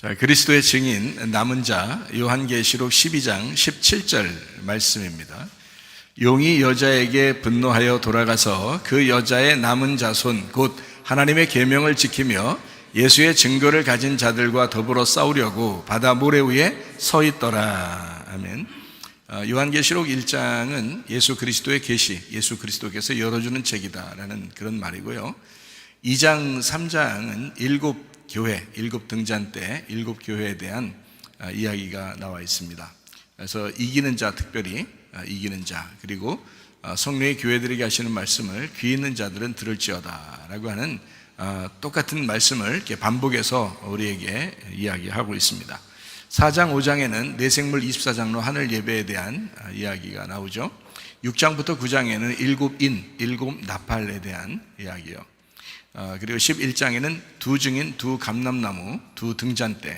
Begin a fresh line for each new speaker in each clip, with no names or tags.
자, 그리스도의 증인 남은 자 요한계시록 12장 17절 말씀입니다. 용이 여자에게 분노하여 돌아가서 그 여자의 남은 자손 곧 하나님의 계명을 지키며 예수의 증거를 가진 자들과 더불어 싸우려고 바다 모래 위에 서 있더라. 아멘. 요한계시록 1장은 예수 그리스도의 계시, 예수 그리스도께서 열어주는 책이다라는 그런 말이고요. 2장, 3장은 일곱 등잔 때 일곱 교회에 대한 이야기가 나와 있습니다. 그래서 이기는 자, 특별히 이기는 자, 그리고 성령의 교회들에게 하시는 말씀을 귀 있는 자들은 들을지어다 라고 하는 똑같은 말씀을 이렇게 반복해서 우리에게 이야기하고 있습니다. 4장, 5장에는 내생물 24장로 하늘 예배에 대한 이야기가 나오죠. 6장부터 9장에는 일곱 나팔에 대한 이야기요. 그리고 11장에는 두 증인, 두 감람나무, 두 등잔대,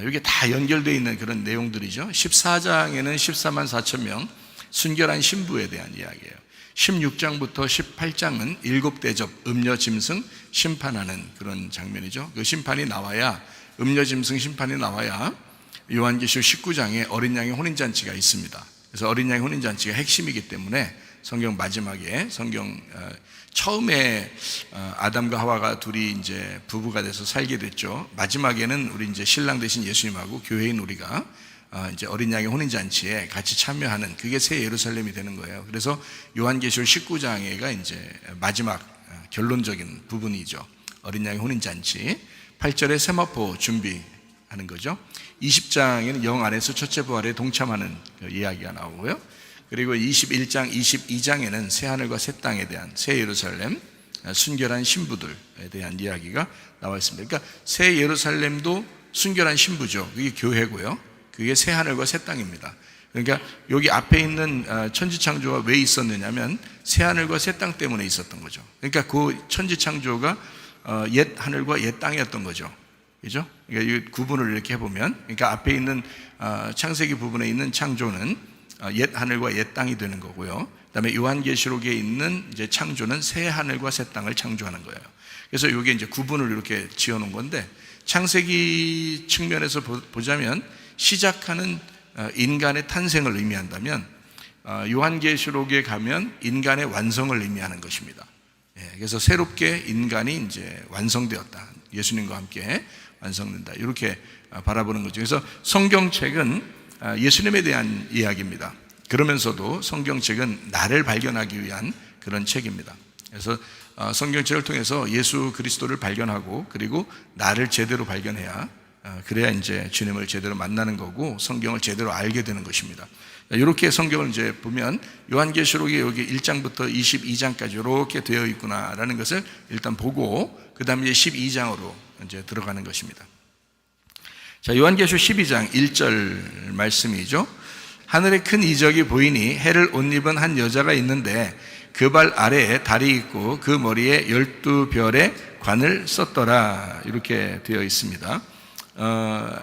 이게 다 연결되어 있는 그런 내용들이죠. 14장에는 14만 4천 명 순결한 신부에 대한 이야기예요. 16장부터 18장은 일곱 대접, 음녀 짐승 심판하는 그런 장면이죠. 그 심판이 나와야, 음녀 짐승 심판이 나와야 요한계시록 19장에 어린 양의 혼인잔치가 있습니다. 그래서 어린 양의 혼인잔치가 핵심이기 때문에 성경 마지막에 처음에 아담과 하와가 둘이 이제 부부가 돼서 살게 됐죠. 마지막에는 우리 이제 신랑 되신 예수님하고 교회인 우리가 이제 어린 양의 혼인잔치에 같이 참여하는, 그게 새 예루살렘이 되는 거예요. 그래서 요한계시록 19장에가 이제 마지막 결론적인 부분이죠. 어린 양의 혼인잔치. 8절에 세마포 준비하는 거죠. 20장에는 영 안에서 첫째 부활에 동참하는 이야기가 나오고요. 그리고 21장, 22장에는 새하늘과 새 땅에 대한, 새 예루살렘, 순결한 신부들에 대한 이야기가 나와 있습니다. 그러니까 새 예루살렘도 순결한 신부죠. 그게 교회고요. 그게 새하늘과 새 땅입니다. 그러니까 여기 앞에 있는 천지창조가 왜 있었느냐면 새하늘과 새 땅 때문에 있었던 거죠. 그러니까 그 천지창조가 옛 하늘과 옛 땅이었던 거죠. 그죠? 그러니까 이 구분을 이렇게 해보면, 그러니까 앞에 있는 창세기 부분에 있는 창조는 옛 하늘과 옛 땅이 되는 거고요. 그다음에 요한계시록에 있는 이제 창조는 새 하늘과 새 땅을 창조하는 거예요. 그래서 이게 이제 구분을 이렇게 지어놓은 건데, 창세기 측면에서 보자면 시작하는 인간의 탄생을 의미한다면, 요한계시록에 가면 인간의 완성을 의미하는 것입니다. 그래서 새롭게 인간이 이제 완성되었다. 예수님과 함께 완성된다. 이렇게 바라보는 거죠. 그래서 성경책은 예수님에 대한 이야기입니다. 그러면서도 성경책은 나를 발견하기 위한 그런 책입니다. 그래서 성경책을 통해서 예수 그리스도를 발견하고, 그리고 나를 제대로 발견해야, 그래야 이제 주님을 제대로 만나는 거고 성경을 제대로 알게 되는 것입니다. 이렇게 성경을 이제 보면 요한계시록이 여기 1장부터 22장까지 이렇게 되어 있구나라는 것을 일단 보고, 그 다음에 이제 12장으로 이제 들어가는 것입니다. 자, 요한계시록 12장 1절 말씀이죠. 하늘에 큰 이적이 보이니 해를 옷 입은 한 여자가 있는데 그 발 아래에 달이 있고 그 머리에 12별의 관을 썼더라. 이렇게 되어 있습니다.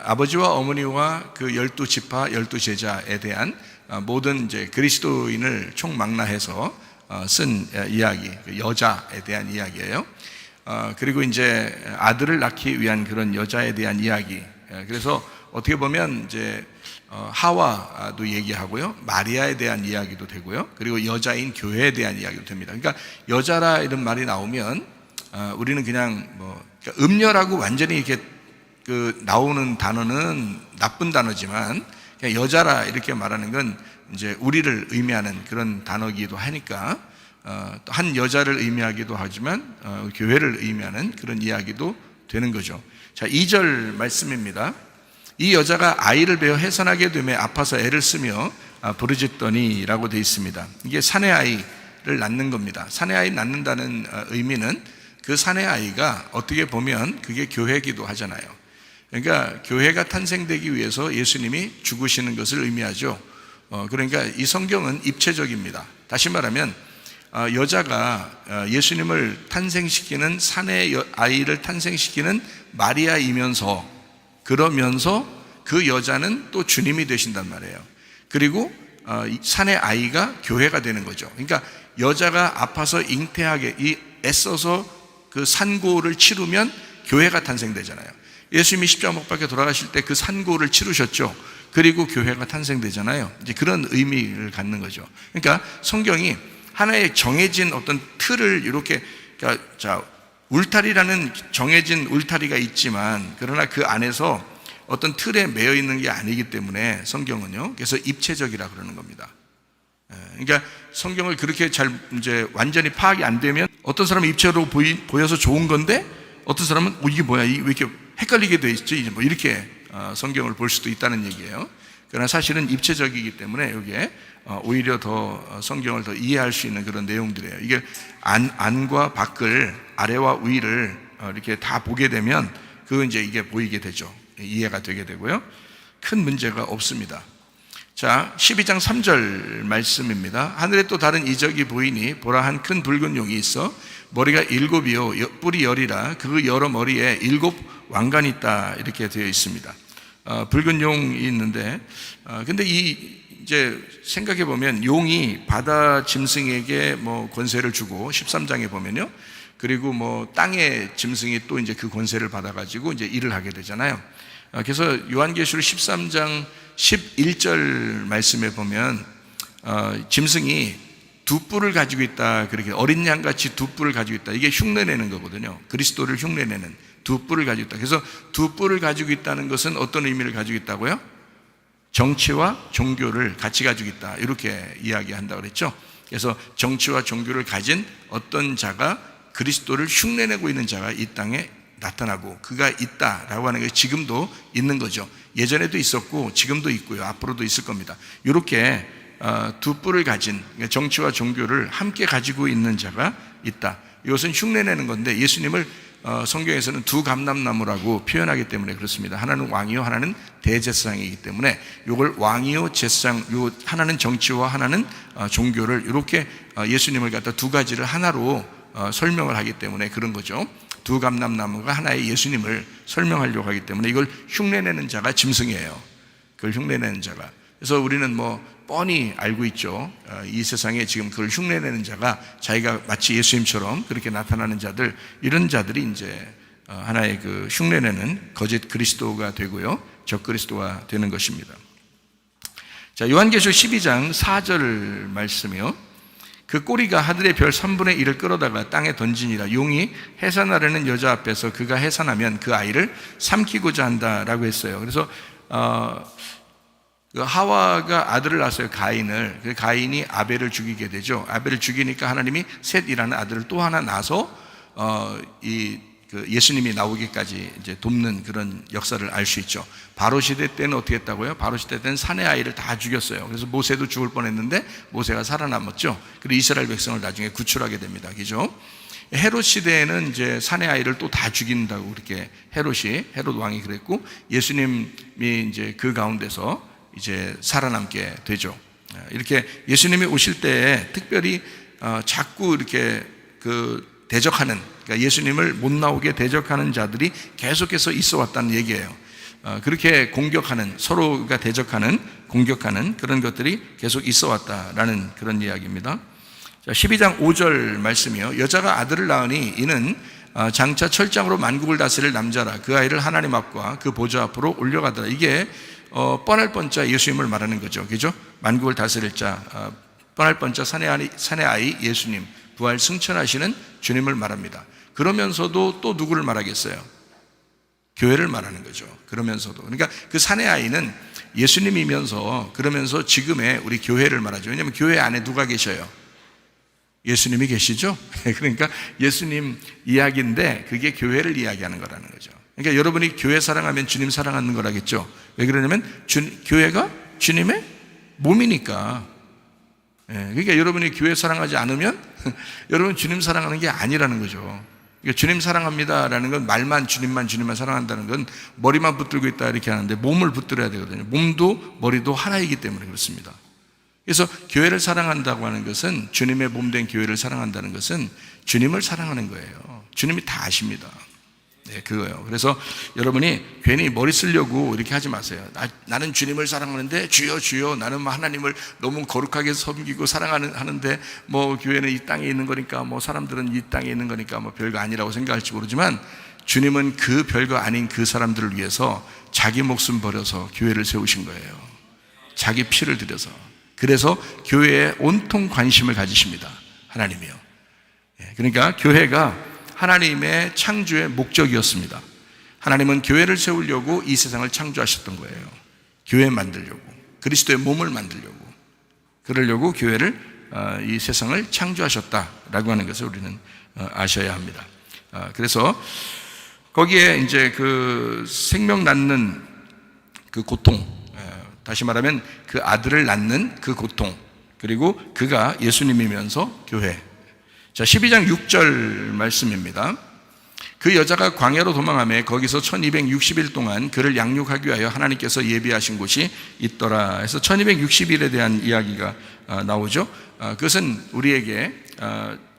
아버지와 어머니와 그 12지파 12제자에 대한 모든 이제 그리스도인을 총망라해서 쓴 이야기, 그 여자에 대한 이야기예요. 그리고 이제 아들을 낳기 위한 그런 여자에 대한 이야기. 그래서 어떻게 보면 이제 하와도 얘기하고요, 마리아에 대한 이야기도 되고요, 그리고 여자인 교회에 대한 이야기도 됩니다. 그러니까 여자라 이런 말이 나오면 우리는 그냥 그러니까 음녀라고 완전히 이렇게 나오는 단어는 나쁜 단어지만, 그냥 여자라 이렇게 말하는 건 이제 우리를 의미하는 그런 단어이기도 하니까 또 한 여자를 의미하기도 하지만 교회를 의미하는 그런 이야기도 되는 거죠. 자, 2절 말씀입니다. 이 여자가 아이를 베어 해산하게 되매 아파서 애를 쓰며 부르짖더니 라고 되어 있습니다. 이게 사내 아이를 낳는 겁니다. 사내 아이 낳는다는 의미는 그 사내 아이가 어떻게 보면 그게 교회이기도 하잖아요. 그러니까 교회가 탄생되기 위해서 예수님이 죽으시는 것을 의미하죠. 그러니까 이 성경은 입체적입니다. 다시 말하면 여자가 예수님을 탄생시키는, 사내 아이를 탄생시키는 마리아이면서, 그러면서 그 여자는 또 주님이 되신단 말이에요. 그리고 사내 아이가 교회가 되는 거죠. 그러니까 여자가 아파서 잉태하게 애써서 그 산고를 치르면 교회가 탄생되잖아요. 예수님이 십자가 못 박혀 돌아가실 때 그 산고를 치르셨죠. 그리고 교회가 탄생되잖아요. 이제 그런 의미를 갖는 거죠. 그러니까 성경이 하나의 정해진 어떤 틀을 이렇게, 자, 울타리라는 정해진 울타리가 있지만 그러나 그 안에서 어떤 틀에 매여 있는 게 아니기 때문에 성경은요, 그래서 입체적이라 그러는 겁니다. 그러니까 성경을 그렇게 잘 이제 완전히 파악이 안 되면 어떤 사람은 입체로 보여서 좋은 건데 어떤 사람은 이게 뭐야, 왜 이렇게 헷갈리게 돼 있지, 뭐 이렇게 성경을 볼 수도 있다는 얘기예요. 그러나 사실은 입체적이기 때문에 여기에 오히려 더 성경을 더 이해할 수 있는 그런 내용들이에요. 이게 안과 밖을, 아래와 위를 이렇게 다 보게 되면 이제 이게 보이게 되죠. 이해가 되게 되고요. 큰 문제가 없습니다. 자, 12장 3절 말씀입니다. 하늘에 또 다른 이적이 보이니 보라, 한 큰 붉은 용이 있어 머리가 7이요 뿔이 10이라 그 여러 머리에 7 왕관이 있다, 이렇게 되어 있습니다. 붉은 용이 있는데, 근데 이제 생각해 보면 용이 바다 짐승에게 뭐 권세를 주고 13장에 보면요, 그리고 뭐 땅의 짐승이 또 이제 그 권세를 받아가지고 이제 일을 하게 되잖아요. 그래서 요한계시록 13장 11절 말씀에 보면 짐승이 2뿔을 가지고 있다, 그렇게 어린 양같이 2뿔을 가지고 있다, 이게 흉내내는 거거든요. 그리스도를 흉내내는 2뿔을 가지고 있다. 그래서 2뿔을 가지고 있다는 것은 어떤 의미를 가지고 있다고요? 정치와 종교를 같이 가지고 있다, 이렇게 이야기한다고 그랬죠. 그래서 정치와 종교를 가진 어떤 자가, 그리스도를 흉내내고 있는 자가 이 땅에 나타나고 그가 있다라고 하는 게 지금도 있는 거죠. 예전에도 있었고 지금도 있고요, 앞으로도 있을 겁니다. 이렇게 2뿔을 가진 정치와 종교를 함께 가지고 있는 자가 있다. 이것은 흉내내는 건데 예수님을 성경에서는 2 감람나무라고 표현하기 때문에 그렇습니다. 하나는 왕이요, 하나는 대제사장이기 때문에 이걸 왕이요, 제사장, 요 하나는 정치와 하나는 종교를 이렇게 예수님을 갖다 2가지를 하나로 설명을 하기 때문에 그런 거죠. 2 감람나무가 하나의 예수님을 설명하려고 하기 때문에 이걸 흉내내는 자가 짐승이에요. 그걸 흉내내는 자가. 그래서 우리는 뭐 뻔히 알고 있죠. 이 세상에 지금 그걸 흉내내는 자가 자기가 마치 예수님처럼 그렇게 나타나는 자들, 이런 자들이 이제 하나의 그 흉내내는 거짓 그리스도가 되고요, 적 그리스도가 되는 것입니다. 자, 요한계시록 12장 4절 말씀이요. 그 꼬리가 하늘의 별 3분의 1을 끌어다가 땅에 던지니라. 용이 해산하려는 여자 앞에서 그가 해산하면 그 아이를 삼키고자 한다라고 했어요. 그래서 하와가 아들을 낳았어요, 가인을. 그 가인이 아벨을 죽이게 되죠. 아벨을 죽이니까 하나님이 셋이라는 아들을 또 하나 낳아서 예수님이 나오기까지 이제 돕는 그런 역사를 알 수 있죠. 바로 시대 때는 어떻게 했다고요? 바로 시대 때는 사내 아이를 다 죽였어요. 그래서 모세도 죽을 뻔했는데 모세가 살아남았죠. 그리고 이스라엘 백성을 나중에 구출하게 됩니다. 그죠? 헤롯 시대에는 이제 사내 아이를 또 다 죽인다고 그렇게 헤롯 왕이 그랬고, 예수님이 이제 그 가운데서 이제 살아남게 되죠. 이렇게 예수님이 오실 때 특별히 자꾸 이렇게 대적하는, 그러니까 예수님을 못 나오게 대적하는 자들이 계속해서 있어 왔다는 얘기예요. 그렇게 공격하는, 서로가 대적하는, 공격하는 그런 것들이 계속 있어 왔다라는 그런 이야기입니다. 자, 12장 5절 말씀이요. 여자가 아들을 낳으니 이는 장차 철장으로 만국을 다스릴 남자라. 그 아이를 하나님 앞과 그 보좌 앞으로 올려가더라. 이게 뻔할 뻔자 예수님을 말하는 거죠. 그죠? 만국을 다스릴 자, 뻔할 뻔자 사내 아이 예수님, 부활 승천하시는 주님을 말합니다. 그러면서도 또 누구를 말하겠어요? 교회를 말하는 거죠. 그러면서도. 그러니까 그 사내 아이는 예수님이면서, 그러면서 지금의 우리 교회를 말하죠. 왜냐하면 교회 안에 누가 계셔요? 예수님이 계시죠? 그러니까 예수님 이야기인데 그게 교회를 이야기하는 거라는 거죠. 그러니까 여러분이 교회 사랑하면 주님 사랑하는 거라겠죠. 왜 그러냐면 교회가 주님의 몸이니까. 그러니까 여러분이 교회 사랑하지 않으면 여러분 주님 사랑하는 게 아니라는 거죠. 그러니까 주님 사랑합니다라는 건 말만 주님만 사랑한다는 건 머리만 붙들고 있다 이렇게 하는데 몸을 붙들어야 되거든요. 몸도 머리도 하나이기 때문에 그렇습니다. 그래서 교회를 사랑한다고 하는 것은, 주님의 몸된 교회를 사랑한다는 것은 주님을 사랑하는 거예요. 주님이 다 아십니다. 네, 그거예요. 그래서 여러분이 괜히 머리 쓰려고 이렇게 하지 마세요. 나는 주님을 사랑하는데 주여 나는 하나님을 너무 거룩하게 섬기고 사랑하는데 뭐 교회는 이 땅에 있는 거니까, 뭐 사람들은 이 땅에 있는 거니까 뭐 별거 아니라고 생각할지 모르지만, 주님은 그 별거 아닌 그 사람들을 위해서 자기 목숨 버려서 교회를 세우신 거예요. 자기 피를 들여서. 그래서 교회에 온통 관심을 가지십니다. 하나님이요. 그러니까 교회가 하나님의 창조의 목적이었습니다. 하나님은 교회를 세우려고 이 세상을 창조하셨던 거예요. 교회 만들려고, 그리스도의 몸을 만들려고, 그러려고 교회를 이 세상을 창조하셨다라고 하는 것을 우리는 아셔야 합니다. 그래서 거기에 이제 그 생명 낳는 그 고통, 다시 말하면 그 아들을 낳는 그 고통, 그리고 그가 예수님이면서 교회. 자, 12장 6절 말씀입니다. 그 여자가 광야로 도망하며 거기서 1260일 동안 그를 양육하기 위하여 하나님께서 예비하신 곳이 있더라 해서 1260일에 대한 이야기가 나오죠. 그것은 우리에게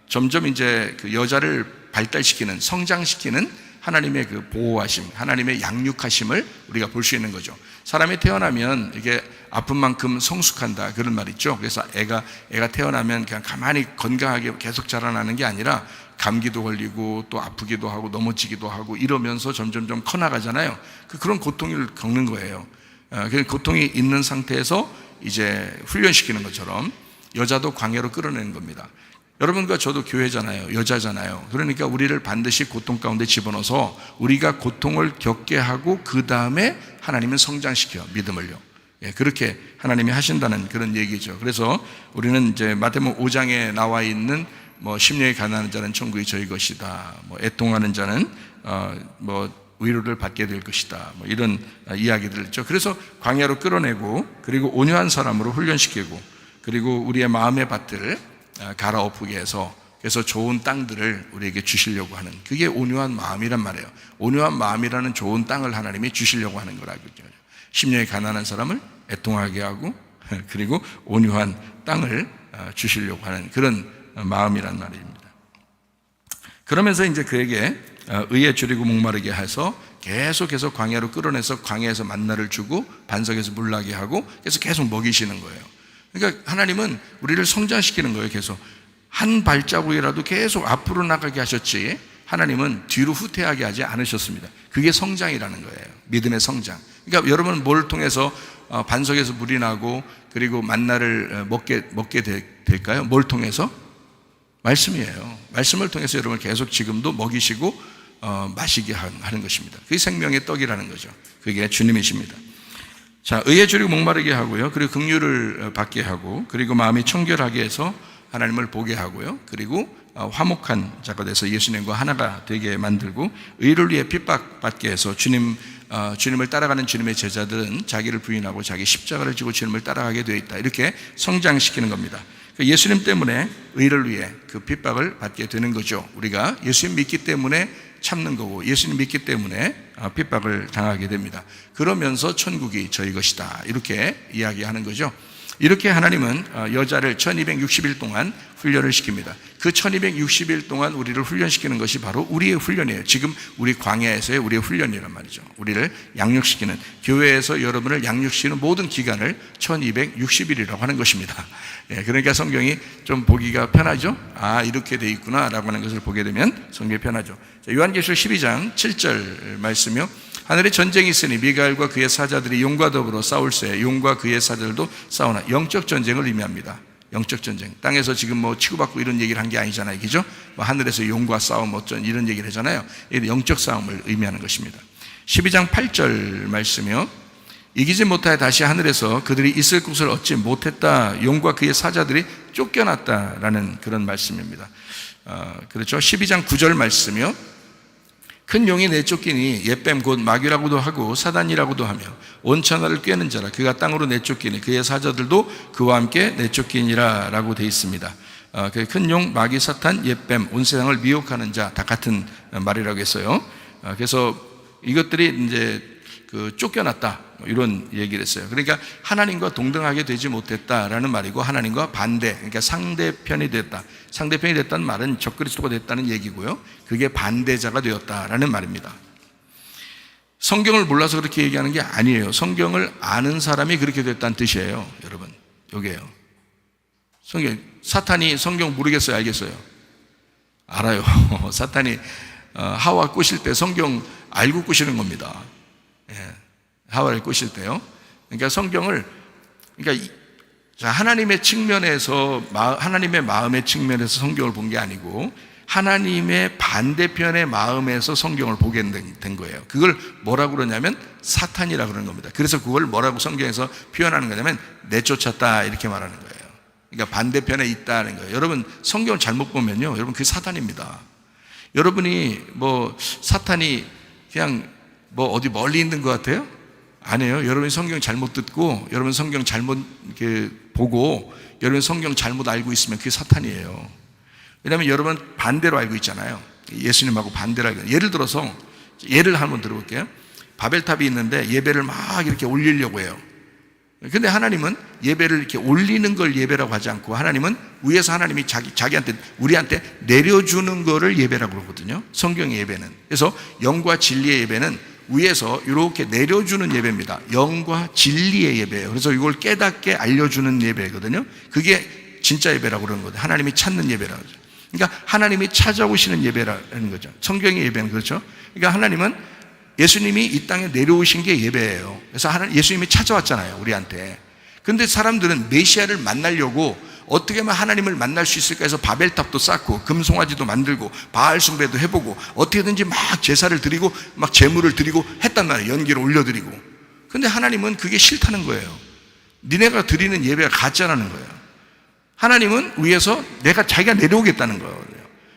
점점 이제 그 여자를 발달시키는, 성장시키는 하나님의 그 보호하심, 하나님의 양육하심을 우리가 볼 수 있는 거죠. 사람이 태어나면 이게 아픈 만큼 성숙한다, 그런 말 있죠. 그래서 애가 태어나면 그냥 가만히 건강하게 계속 자라나는 게 아니라 감기도 걸리고 또 아프기도 하고 넘어지기도 하고 이러면서 점점점 커나가잖아요. 그런 고통을 겪는 거예요. 그 고통이 있는 상태에서 이제 훈련시키는 것처럼 여자도 광야로 끌어내는 겁니다. 여러분과 저도 교회잖아요. 여자잖아요. 그러니까 우리를 반드시 고통 가운데 집어넣어서 우리가 고통을 겪게 하고 그 다음에 하나님은 성장시켜, 믿음을요. 그렇게 하나님이 하신다는 그런 얘기죠. 그래서 우리는 이제 마태복음 5장에 나와 있는 심령이 가난한 자는 천국이 저희 것이다. 애통하는 자는 위로를 받게 될 것이다. 이런 이야기들을 했죠. 그래서 광야로 끌어내고, 그리고 온유한 사람으로 훈련시키고, 그리고 우리의 마음의 밭을 갈아엎게 해서, 그래서 좋은 땅들을 우리에게 주시려고 하는, 그게 온유한 마음이란 말이에요. 온유한 마음이라는 좋은 땅을 하나님이 주시려고 하는 거라고. 심령이 가난한 사람을 애통하게 하고, 그리고 온유한 땅을 주시려고 하는 그런 마음이란 말입니다. 그러면서 이제 그에게 의에 줄이고 목마르게 해서 계속해서 광야로 끌어내서 광야에서 만나를 주고 반석에서 물 나게 하고, 그래서 계속 먹이시는 거예요. 그러니까 하나님은 우리를 성장시키는 거예요. 계속 한 발자국이라도 계속 앞으로 나가게 하셨지, 하나님은 뒤로 후퇴하게 하지 않으셨습니다. 그게 성장이라는 거예요. 믿음의 성장. 그러니까 여러분은 뭘 통해서 반석에서 물이 나고 그리고 만나를 먹게 될까요? 뭘 통해서? 말씀이에요. 말씀을 통해서 여러분을 계속 지금도 먹이시고 마시게 하는 것입니다. 그게 생명의 떡이라는 거죠. 그게 주님이십니다. 자, 의에 줄이고 목마르게 하고요. 그리고 긍휼을 받게 하고, 그리고 마음이 청결하게 해서 하나님을 보게 하고요. 그리고 화목한 자가 돼서 예수님과 하나가 되게 만들고, 의를 위해 핍박받게 해서 주님을 따라가는 주님의 제자들은 자기를 부인하고 자기 십자가를 지고 주님을 따라가게 되어 있다. 이렇게 성장시키는 겁니다. 예수님 때문에 의를 위해 그 핍박을 받게 되는 거죠. 우리가 예수님 믿기 때문에 참는 거고, 예수님 믿기 때문에 핍박을 당하게 됩니다. 그러면서 천국이 저희 것이다, 이렇게 이야기하는 거죠. 이렇게 하나님은 여자를 1260일 동안 훈련을 시킵니다. 그 1260일 동안 우리를 훈련시키는 것이 바로 우리의 훈련이에요. 지금 우리 광야에서의 우리의 훈련이란 말이죠. 우리를 양육시키는, 교회에서 여러분을 양육시키는 모든 기간을 1260일이라고 하는 것입니다. 그러니까 성경이 좀 보기가 편하죠. 이렇게 돼 있구나 라고 하는 것을 보게 되면 성경이 편하죠. 요한계시록 12장 7절 말씀이요. 하늘에 전쟁이 있으니 미가엘과 그의 사자들이 용과 더불어 싸울세. 용과 그의 사자들도 싸우나. 영적 전쟁을 의미합니다. 영적 전쟁. 땅에서 지금 치고받고 이런 얘기를 한 게 아니잖아요. 그죠? 하늘에서 용과 싸움 어쩐 이런 얘기를 하잖아요. 이게 영적 싸움을 의미하는 것입니다. 12장 8절 말씀이요. 이기지 못하여 다시 하늘에서 그들이 있을 곳을 얻지 못했다. 용과 그의 사자들이 쫓겨났다라는 그런 말씀입니다. 그렇죠? 12장 9절 말씀이요. 큰 용이 내쫓기니 옛뱀 곧 마귀라고도 하고 사단이라고도 하며 온천하를 꿰는 자라. 그가 땅으로 내쫓기니 그의 사자들도 그와 함께 내쫓기니라 라고 되어 있습니다. 큰 용, 마귀, 사탄, 옛뱀, 온 세상을 미혹하는 자, 다 같은 말이라고 했어요. 그래서 이것들이 이제 쫓겨났다, 이런 얘기를 했어요. 그러니까 하나님과 동등하게 되지 못했다라는 말이고, 하나님과 반대, 그러니까 상대편이 됐다. 상대편이 됐다는 말은 적그리스도가 됐다는 얘기고요. 그게 반대자가 되었다라는 말입니다. 성경을 몰라서 그렇게 얘기하는 게 아니에요. 성경을 아는 사람이 그렇게 됐다는 뜻이에요. 여러분, 여기에요. 사탄이 성경 모르겠어요? 알겠어요? 알아요. 사탄이 하와 꼬실 때 성경 알고 꼬시는 겁니다. 하와를 꼬실 때요. 그러니까 성경을, 그러니까 하나님의 측면에서, 하나님의 마음의 측면에서 성경을 본 게 아니고 하나님의 반대편의 마음에서 성경을 보게 된 거예요. 그걸 뭐라고 그러냐면 사탄이라고 그러는 겁니다. 그래서 그걸 뭐라고 성경에서 표현하는 거냐면 내쫓았다 이렇게 말하는 거예요. 그러니까 반대편에 있다는 거예요. 여러분 성경을 잘못 보면요, 여러분 그게 사탄입니다. 여러분이 사탄이 그냥 어디 멀리 있는 것 같아요? 아니에요. 여러분이 성경 잘못 듣고 여러분 성경 잘못 이렇게 보고 여러분 성경 잘못 알고 있으면 그게 사탄이에요. 왜냐하면 여러분 반대로 알고 있잖아요. 예수님하고 반대로 알고. 예를 들어서 예를 한번 들어볼게요. 바벨탑이 있는데 예배를 막 이렇게 올리려고 해요. 근데 하나님은 예배를 이렇게 올리는 걸 예배라고 하지 않고 하나님은 위에서 하나님이 자기한테, 우리한테 내려주는 거를 예배라고 그러거든요. 성경의 예배는. 그래서 영과 진리의 예배는 위에서 이렇게 내려주는 예배입니다. 영과 진리의 예배예요. 그래서 이걸 깨닫게 알려주는 예배거든요. 그게 진짜 예배라고 그러는 거죠. 하나님이 찾는 예배라고 하죠. 그러니까 하나님이 찾아오시는 예배라는 거죠. 성경의 예배는 그렇죠. 그러니까 하나님은, 예수님이 이 땅에 내려오신 게 예배예요. 그래서 예수님이 찾아왔잖아요, 우리한테. 근데 사람들은 메시아를 만나려고 어떻게 하면 하나님을 만날 수 있을까 해서 바벨탑도 쌓고 금송아지도 만들고 바알 숭배도 해보고 어떻게든지 막 제사를 드리고 막 제물을 드리고 했단 말이에요. 연기를 올려드리고. 근데 하나님은 그게 싫다는 거예요. 니네가 드리는 예배가 가짜라는 거예요. 하나님은 위에서 자기가 내려오겠다는 거예요.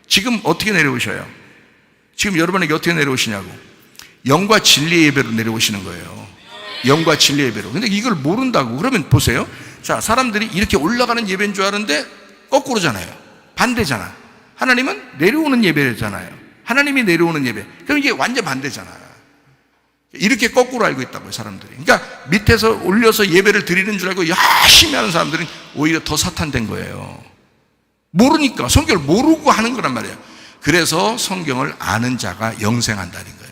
지금 어떻게 내려오셔요? 지금 여러분에게 어떻게 내려오시냐고. 영과 진리의 예배로 내려오시는 거예요. 영과 진리의 예배로. 근데 이걸 모른다고. 그러면 보세요. 자, 사람들이 이렇게 올라가는 예배인 줄 아는데 거꾸로잖아요. 반대잖아. 하나님은 내려오는 예배잖아요. 하나님이 내려오는 예배. 그럼 이게 완전 반대잖아요. 이렇게 거꾸로 알고 있다고요, 사람들이. 그러니까 밑에서 올려서 예배를 드리는 줄 알고 열심히 하는 사람들은 오히려 더 사탄된 거예요. 모르니까. 성경을 모르고 하는 거란 말이에요. 그래서 성경을 아는 자가 영생한다는 거예요.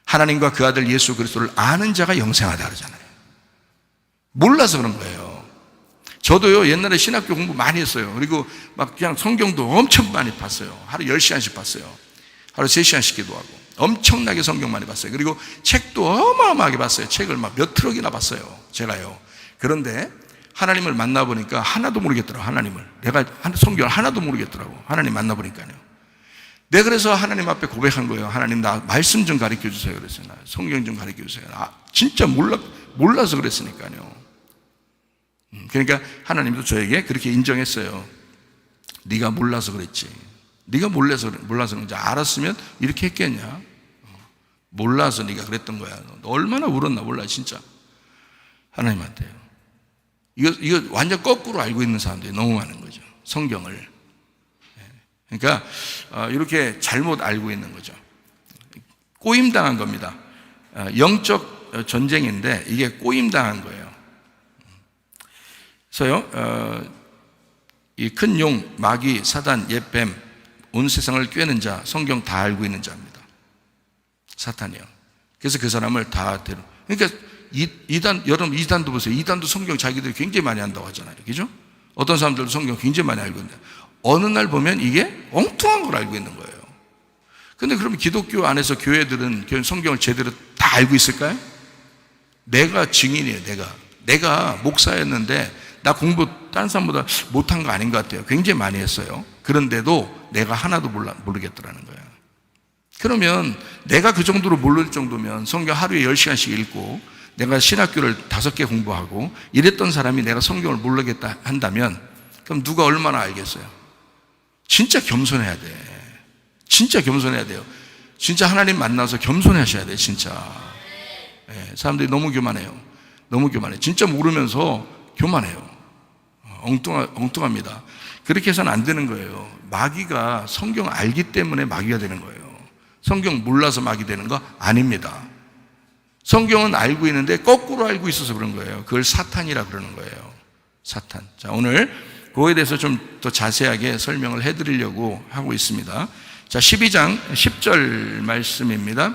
하나님과 그 아들 예수 그리스도를 아는 자가 영생하다 그러잖아요. 몰라서 그런 거예요. 저도요, 옛날에 신학교 공부 많이 했어요. 그리고 막 그냥 성경도 엄청 많이 봤어요. 하루 10시간씩 봤어요. 하루 3시간씩 기도하고. 엄청나게 성경 많이 봤어요. 그리고 책도 어마어마하게 봤어요. 책을 막 몇 트럭이나 봤어요, 제가요. 그런데 하나님을 만나보니까 하나도 모르겠더라고, 하나님을. 내가 성경을 하나도 모르겠더라고, 하나님 만나보니까요. 내가 그래서 하나님 앞에 고백한 거예요. 하나님, 나 말씀 좀 가르쳐 주세요. 그랬어요. 나 성경 좀 가르쳐 주세요. 진짜 몰라서 그랬으니까요. 그러니까 하나님도 저에게 그렇게 인정했어요. 네가 몰라서 그랬지. 네가 몰라서 그런지 알았으면 이렇게 했겠냐? 몰라서 네가 그랬던 거야. 너 얼마나 울었나 몰라, 진짜. 하나님한테요. 이거 완전 거꾸로 알고 있는 사람들이 너무 많은 거죠, 성경을. 그러니까 이렇게 잘못 알고 있는 거죠. 꼬임당한 겁니다. 영적 전쟁인데 이게 꼬임당한 거예요. 그래서요, 이 큰 용, 마귀, 사단, 옛뱀, 온 세상을 꿰는 자, 성경 다 알고 있는 자입니다. 사탄이요. 그래서 그 사람을 다 그러니까 여러분 이단도 보세요. 이단도 성경 자기들이 굉장히 많이 한다고 하잖아요. 그죠? 어떤 사람들도 성경 굉장히 많이 알고 있는데 어느 날 보면 이게 엉뚱한 걸 알고 있는 거예요. 근데 그러면 기독교 안에서 교회들은 성경을 제대로 다 알고 있을까요? 내가 증인이에요. 내가 목사였는데 나 공부 다른 사람보다 못한 거 아닌 것 같아요. 굉장히 많이 했어요. 그런데도 내가 하나도 모르겠더라는 거예요. 그러면 내가 그 정도로 모를 정도면 성경 하루에 10시간씩 읽고 내가 신학교를 5개 공부하고 이랬던 사람이 내가 성경을 모르겠다 한다면 그럼 누가 얼마나 알겠어요? 진짜 겸손해야 돼. 진짜 겸손해야 돼요. 진짜 하나님 만나서 겸손하셔야 돼, 진짜. 네, 사람들이 너무 교만해요. 너무 교만해. 진짜 모르면서 교만해요. 엉뚱합니다. 그렇게 해서는 안 되는 거예요. 마귀가 성경 알기 때문에 마귀가 되는 거예요. 성경 몰라서 마귀 되는 거 아닙니다. 성경은 알고 있는데 거꾸로 알고 있어서 그런 거예요. 그걸 사탄이라 그러는 거예요. 사탄. 자, 오늘 그거에 대해서 좀 더 자세하게 설명을 해드리려고 하고 있습니다. 자, 12장 10절 말씀입니다.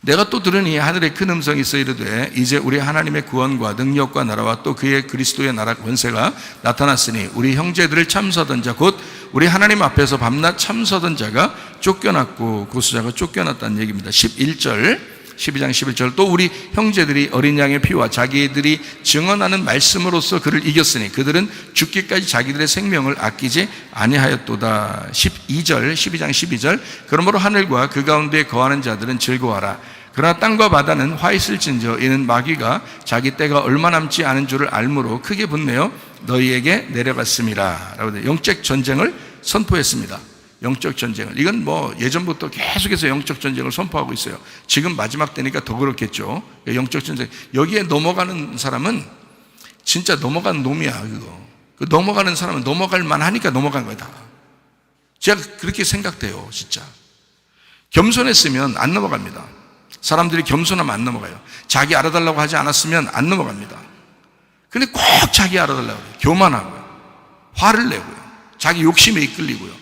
내가 또 들으니 하늘에 큰 음성이 있어 이르되 이제 우리 하나님의 구원과 능력과 나라와 또 그의 그리스도의 나라 권세가 나타났으니 우리 형제들을 참수하던 자 곧 우리 하나님 앞에서 밤낮 참서던 자가 쫓겨났고 고수자가 쫓겨났다는 얘기입니다. 12장 11절 또 우리 형제들이 어린 양의 피와 자기들이 증언하는 말씀으로써 그를 이겼으니 그들은 죽기까지 자기들의 생명을 아끼지 아니하였도다. 12장 12절 그러므로 하늘과 그 가운데 거하는 자들은 즐거워하라. 그러나 땅과 바다는 화 있을진저 이는 마귀가 자기 때가 얼마 남지 않은 줄을 알므로 크게 분내어 너희에게 내려갔음이라. 라고 영적 전쟁을 선포했습니다. 영적 전쟁을. 이건 뭐 예전부터 계속해서 영적 전쟁을 선포하고 있어요. 지금 마지막 때니까 더 그렇겠죠. 영적 전쟁. 여기에 넘어가는 사람은 진짜 넘어간 놈이야, 그거. 그 넘어가는 사람은 넘어갈 만하니까 넘어간 거야, 다. 제가 그렇게 생각돼요, 진짜. 겸손했으면 안 넘어갑니다. 사람들이 겸손하면 안 넘어가요. 자기 알아달라고 하지 않았으면 안 넘어갑니다. 근데 꼭 자기 알아달라고 해요. 교만하고요. 화를 내고요. 자기 욕심에 이끌리고요.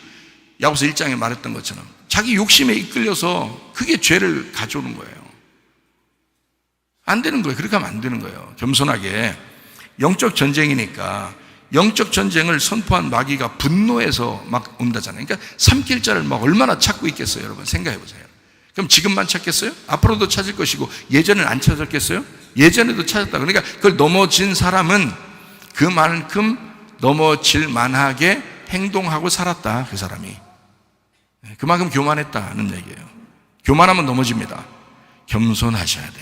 야고보서 1장에 말했던 것처럼 자기 욕심에 이끌려서 그게 죄를 가져오는 거예요. 안 되는 거예요. 그렇게 하면 안 되는 거예요. 겸손하게. 영적 전쟁이니까 영적 전쟁을 선포한 마귀가 분노해서 막 온다잖아요. 그러니까 삼킬 자를 막 얼마나 찾고 있겠어요, 여러분. 생각해 보세요. 그럼 지금만 찾겠어요? 앞으로도 찾을 것이고 예전에는 안 찾았겠어요? 예전에도 찾았다. 그러니까 그걸 넘어진 사람은 그만큼 넘어질 만하게 행동하고 살았다, 그 사람이. 그만큼 교만했다는 얘기예요. 교만하면 넘어집니다. 겸손하셔야 돼.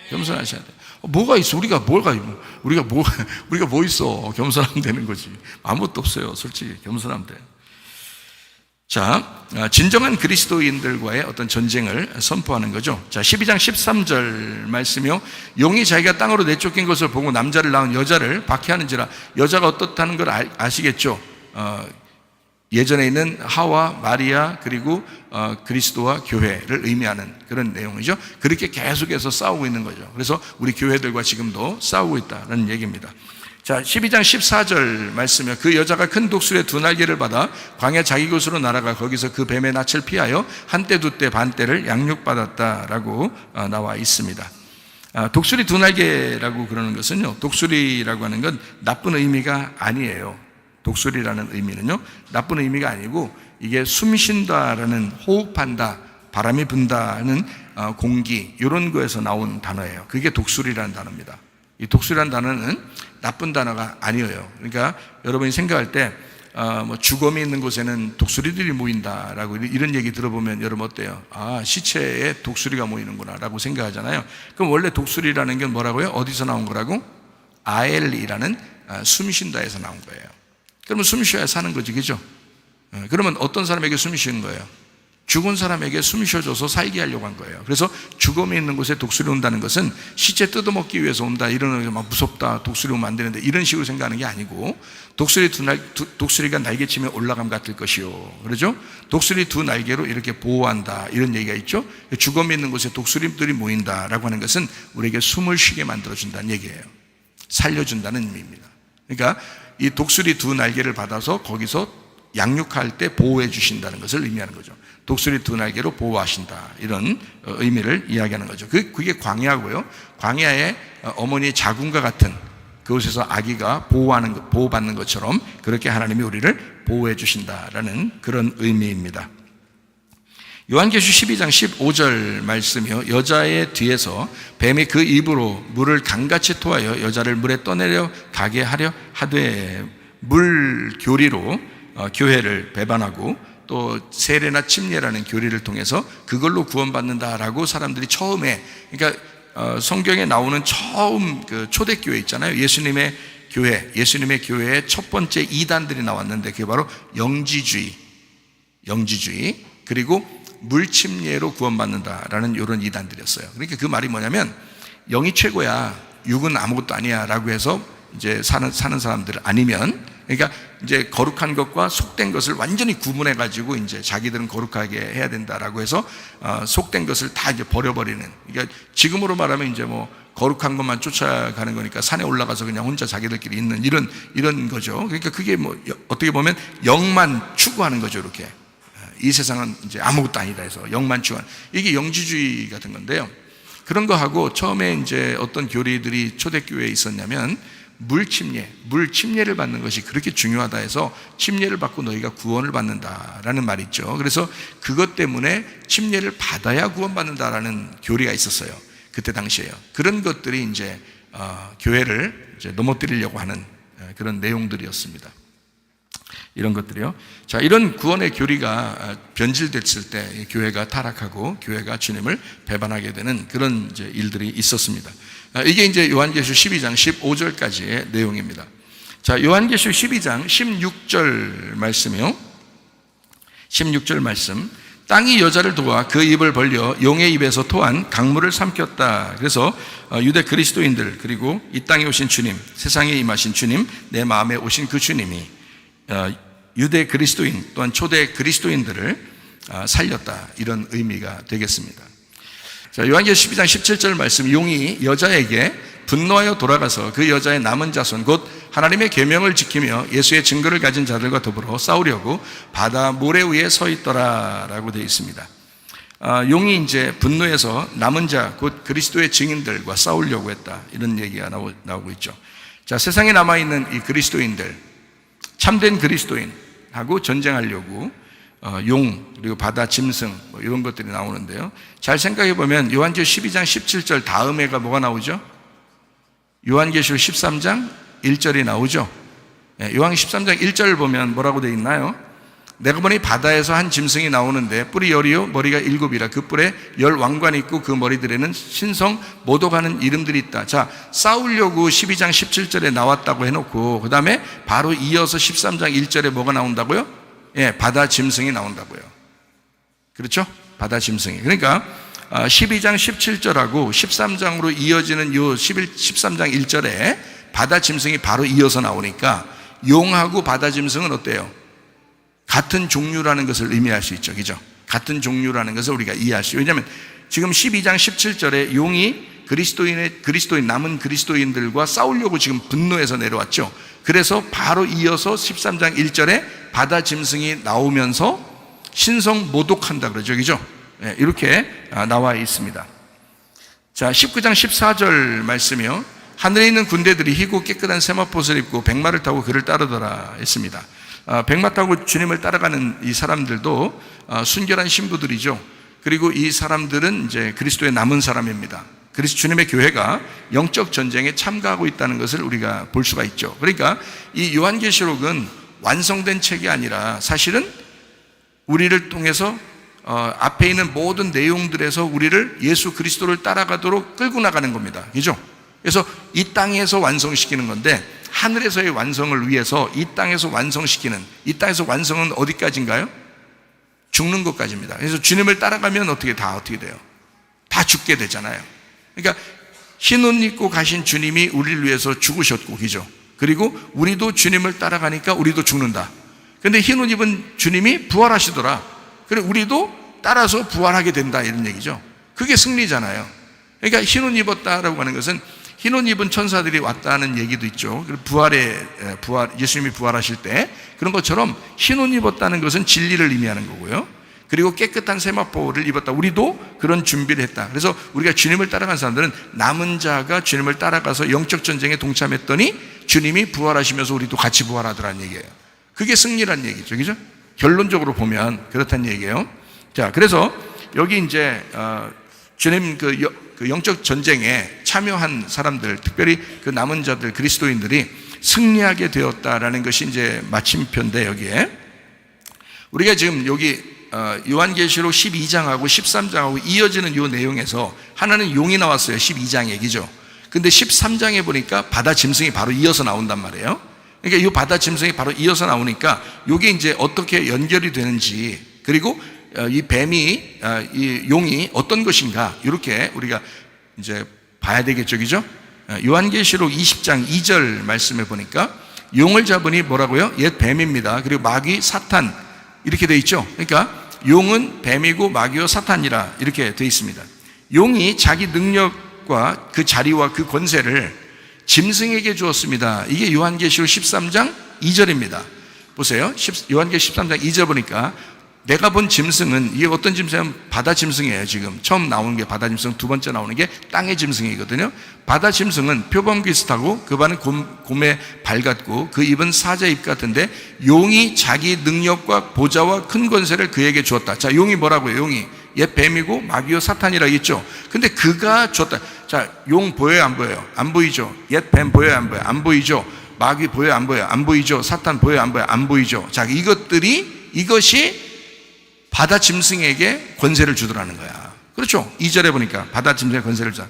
겸손하셔야 돼. 뭐가 있어? 우리가 뭐 있어? 겸손하면 되는 거지. 아무것도 없어요, 솔직히. 겸손하면 돼. 자, 진정한 그리스도인들과의 어떤 전쟁을 선포하는 거죠. 자, 12장 13절 말씀이요. 용이 자기가 땅으로 내쫓긴 것을 보고 남자를 낳은 여자를 박해하는지라. 여자가 어떻다는 걸 아시겠죠? 예전에 있는 하와, 마리아, 그리고 그리스도와 교회를 의미하는 그런 내용이죠. 그렇게 계속해서 싸우고 있는 거죠. 그래서 우리 교회들과 지금도 싸우고 있다는 얘기입니다. 자, 12장 14절 말씀이요. 그 여자가 큰 독수리의 두 날개를 받아 광야 자기 곳으로 날아가 거기서 그 뱀의 낯을 피하여 한때 두때 반때를 양육받았다라고 나와 있습니다. 독수리 두 날개라고 그러는 것은요, 독수리라고 하는 건 나쁜 의미가 아니에요. 독수리라는 의미는요, 나쁜 의미가 아니고 이게 숨쉰다라는, 호흡한다, 바람이 분다는 공기, 이런 거에서 나온 단어예요. 그게 독수리라는 단어입니다. 이 독수리라는 단어는 나쁜 단어가 아니에요. 그러니까 여러분이 생각할 때 뭐 주검이 있는 곳에는 독수리들이 모인다라고 이런 얘기 들어보면 여러분 어때요? 아, 시체에 독수리가 모이는구나라고 생각하잖아요. 그럼 원래 독수리라는 게 뭐라고요? 어디서 나온 거라고? 아엘이라는 숨쉰다에서 나온 거예요. 그러면 숨 쉬어야 사는 거지, 그죠? 그러면 어떤 사람에게 숨 쉬는 거예요? 죽은 사람에게 숨 쉬어줘서 살게 하려고 한 거예요. 그래서 죽음이 있는 곳에 독수리 온다는 것은 시체 뜯어먹기 위해서 온다, 이러는 막 무섭다, 독수리 오면 안 되는데, 이런 식으로 생각하는 게 아니고, 독수리가 날개치면 올라감 같을 것이요, 그러죠? 독수리 두 날개로 이렇게 보호한다, 이런 얘기가 있죠. 죽음이 있는 곳에 독수리들이 모인다라고 하는 것은 우리에게 숨을 쉬게 만들어준다는 얘기예요. 살려준다는 의미입니다. 그러니까 이 독수리 두 날개를 받아서 거기서 양육할 때 보호해 주신다는 것을 의미하는 거죠. 독수리 두 날개로 보호하신다, 이런 의미를 이야기하는 거죠. 그게 광야고요. 광야에 어머니의 자궁과 같은 그곳에서 아기가 보호받는 것처럼 그렇게 하나님이 우리를 보호해 주신다라는 그런 의미입니다. 요한계시 12장 15절 말씀이요. 여자의 뒤에서 뱀이 그 입으로 물을 강같이 토하여 여자를 물에 떠내려 가게 하려 하되, 물교리로 교회를 배반하고 또 세례나 침례라는 교리를 통해서 그걸로 구원받는다라고 사람들이 처음에, 그러니까 성경에 나오는 처음 그 초대교회 있잖아요. 예수님의 교회의 첫 번째 이단들이 나왔는데 그게 바로 영지주의, 그리고 물침례로 구원받는다라는 이런 이단들이었어요. 그러니까 그 말이 뭐냐면 영이 최고야, 육은 아무것도 아니야 라고 해서 이제 사는 사람들, 아니면 그러니까 이제 거룩한 것과 속된 것을 완전히 구분해 가지고 이제 자기들은 거룩하게 해야 된다라고 해서 속된 것을 다 이제 버려버리는, 그러니까 지금으로 말하면 이제 뭐 거룩한 것만 쫓아가는 거니까 산에 올라가서 그냥 혼자 자기들끼리 있는 이런 거죠. 그러니까 그게 뭐 어떻게 보면 영만 추구하는 거죠. 이렇게 이 세상은 이제 아무것도 아니다 해서 영만 추구하는, 이게 영지주의 같은 건데요. 그런 거 하고 처음에 이제 어떤 교리들이 초대교회에 있었냐면 물 침례를 받는 것이 그렇게 중요하다 해서 침례를 받고 너희가 구원을 받는다라는 말이 있죠. 그래서 그것 때문에 침례를 받아야 구원받는다라는 교리가 있었어요. 그때 당시에요. 그런 것들이 이제 교회를 이제 넘어뜨리려고 하는 그런 내용들이었습니다. 이런 것들이요. 자, 이런 구원의 교리가 변질됐을 때 교회가 타락하고 교회가 주님을 배반하게 되는 그런 이제 일들이 있었습니다. 이게 이제 요한계시록 12장 15절까지의 내용입니다. 자, 요한계시록 12장 16절 말씀이요. 16절 말씀. 땅이 여자를 도와 그 입을 벌려 용의 입에서 토한 강물을 삼켰다. 그래서 유대 그리스도인들, 그리고 이 땅에 오신 주님, 세상에 임하신 주님, 내 마음에 오신 그 주님이 유대 그리스도인 또한 초대 그리스도인들을 살렸다, 이런 의미가 되겠습니다. 자, 요한계시록 12장 17절 말씀. 용이 여자에게 분노하여 돌아가서 그 여자의 남은 자손 곧 하나님의 계명을 지키며 예수의 증거를 가진 자들과 더불어 싸우려고 바다 모래 위에 서 있더라라고 되어 있습니다. 용이 이제 분노해서 남은 자 곧 그리스도의 증인들과 싸우려고 했다, 이런 얘기가 나오고 있죠. 자, 세상에 남아있는 이 그리스도인들, 참된 그리스도인하고 전쟁하려고 용, 그리고 바다 짐승, 이런 것들이 나오는데요. 잘 생각해 보면 요한계시록 12장 17절 다음에가 뭐가 나오죠? 요한계시록 13장 1절이 나오죠. 요한계시록 13장 1절을 보면 뭐라고 되어 있나요? 내가 보니 바다에서 한 짐승이 나오는데 뿔이 열이요 머리가 7이라 그 뿔에 10왕관이 있고 그 머리들에는 신성 모독하는 이름들이 있다. 자, 싸우려고 12장 17절에 나왔다고 해놓고 그 다음에 바로 이어서 13장 1절에 뭐가 나온다고요? 바다 짐승이 나온다고요. 그렇죠? 바다 짐승이. 그러니까 12장 17절하고 13장으로 이어지는 요 13장 1절에 바다 짐승이 바로 이어서 나오니까 용하고 바다 짐승은 어때요? 같은 종류라는 것을 의미할 수 있죠. 그죠? 같은 종류라는 것을 우리가 이해할 수 있어요. 왜냐하면 지금 12장 17절에 용이 그리스도인 남은 그리스도인들과 싸우려고 지금 분노해서 내려왔죠. 그래서 바로 이어서 13장 1절에 바다 짐승이 나오면서 신성 모독한다 그러죠. 그죠? 이렇게 나와 있습니다. 자, 19장 14절 말씀이요. 하늘에 있는 군대들이 희고 깨끗한 세마포옷을 입고 백마를 타고 그를 따르더라 했습니다. 백마 타고 주님을 따라가는 이 사람들도 순결한 신부들이죠. 그리고 이 사람들은 이제 그리스도의 남은 사람입니다. 그래서 주님의 교회가 영적 전쟁에 참가하고 있다는 것을 우리가 볼 수가 있죠. 그러니까 이 요한계시록은 완성된 책이 아니라 사실은 우리를 통해서 앞에 있는 모든 내용들에서 우리를 예수 그리스도를 따라가도록 끌고 나가는 겁니다. 그죠? 그래서 이 땅에서 완성시키는 건데 하늘에서의 완성을 위해서 이 땅에서 완성시키는, 이 땅에서 완성은 어디까지인가요? 죽는 것까지입니다. 그래서 주님을 따라가면 어떻게 돼요? 다 죽게 되잖아요. 그러니까 흰 옷 입고 가신 주님이 우리를 위해서 죽으셨고, 그죠? 그리고 우리도 주님을 따라가니까 우리도 죽는다. 근데 흰 옷 입은 주님이 부활하시더라. 그리고 우리도 따라서 부활하게 된다, 이런 얘기죠. 그게 승리잖아요. 그러니까 흰 옷 입었다라고 하는 것은 흰 옷 입은 천사들이 왔다는 얘기도 있죠. 예수님이 부활하실 때 그런 것처럼 흰 옷 입었다는 것은 진리를 의미하는 거고요. 그리고 깨끗한 세마포를 입었다. 우리도 그런 준비를 했다. 그래서 우리가 주님을 따라간 사람들은 남은 자가 주님을 따라가서 영적 전쟁에 동참했더니 주님이 부활하시면서 우리도 같이 부활하더라는 얘기예요. 그게 승리라는 얘기죠. 그죠? 결론적으로 보면 그렇다는 얘기예요. 자, 그래서 여기 이제 주님 그 영적 전쟁에 참여한 사람들, 특별히 그 남은 자들, 그리스도인들이 승리하게 되었다라는 것이 이제 마침표인데, 여기에 우리가 지금 여기 요한계시록 12장하고 13장하고 이어지는 이 내용에서 하나는 용이 나왔어요. 12장 얘기죠. 근데 13장에 보니까 바다 짐승이 바로 이어서 나온단 말이에요. 그러니까 이 바다 짐승이 바로 이어서 나오니까 이게 이제 어떻게 연결이 되는지, 그리고 이 뱀이, 이 용이 어떤 것인가, 이렇게 우리가 이제 봐야 되겠죠. 그죠? 요한계시록 20장 2절 말씀에 보니까 용을 잡으니 뭐라고요? 옛 뱀입니다. 그리고 마귀 사탄, 이렇게 되어 있죠. 그러니까 용은 뱀이고 마귀요 사탄이라 이렇게 되어 있습니다. 용이 자기 능력과 그 자리와 그 권세를 짐승에게 주었습니다. 이게 요한계시록 13장 2절입니다. 보세요. 요한계시록 13장 2절 보니까 내가 본 짐승은, 이게 어떤 짐승이냐면 바다 짐승이에요. 지금 처음 나오는 게 바다 짐승, 두 번째 나오는 게 땅의 짐승이거든요. 바다 짐승은 표범 비슷하고 그 발은 곰의 발 같고 그 입은 사자 입 같은데 용이 자기 능력과 보좌와 큰 권세를 그에게 주었다. 자, 용이 뭐라고요? 용이 옛 뱀이고 마귀요 사탄이라고 했죠. 근데 그가 줬다. 자, 용 보여요, 안 보여요? 안 보이죠. 옛 뱀 보여요, 안 보여요? 안 보이죠. 마귀 보여요, 안 보여요? 안 보이죠. 사탄 보여요, 안 보여요? 안 보이죠. 자, 이것이 바다 짐승에게 권세를 주더라는 거야. 그렇죠? 2절에 보니까 바다 짐승에 권세를 주다.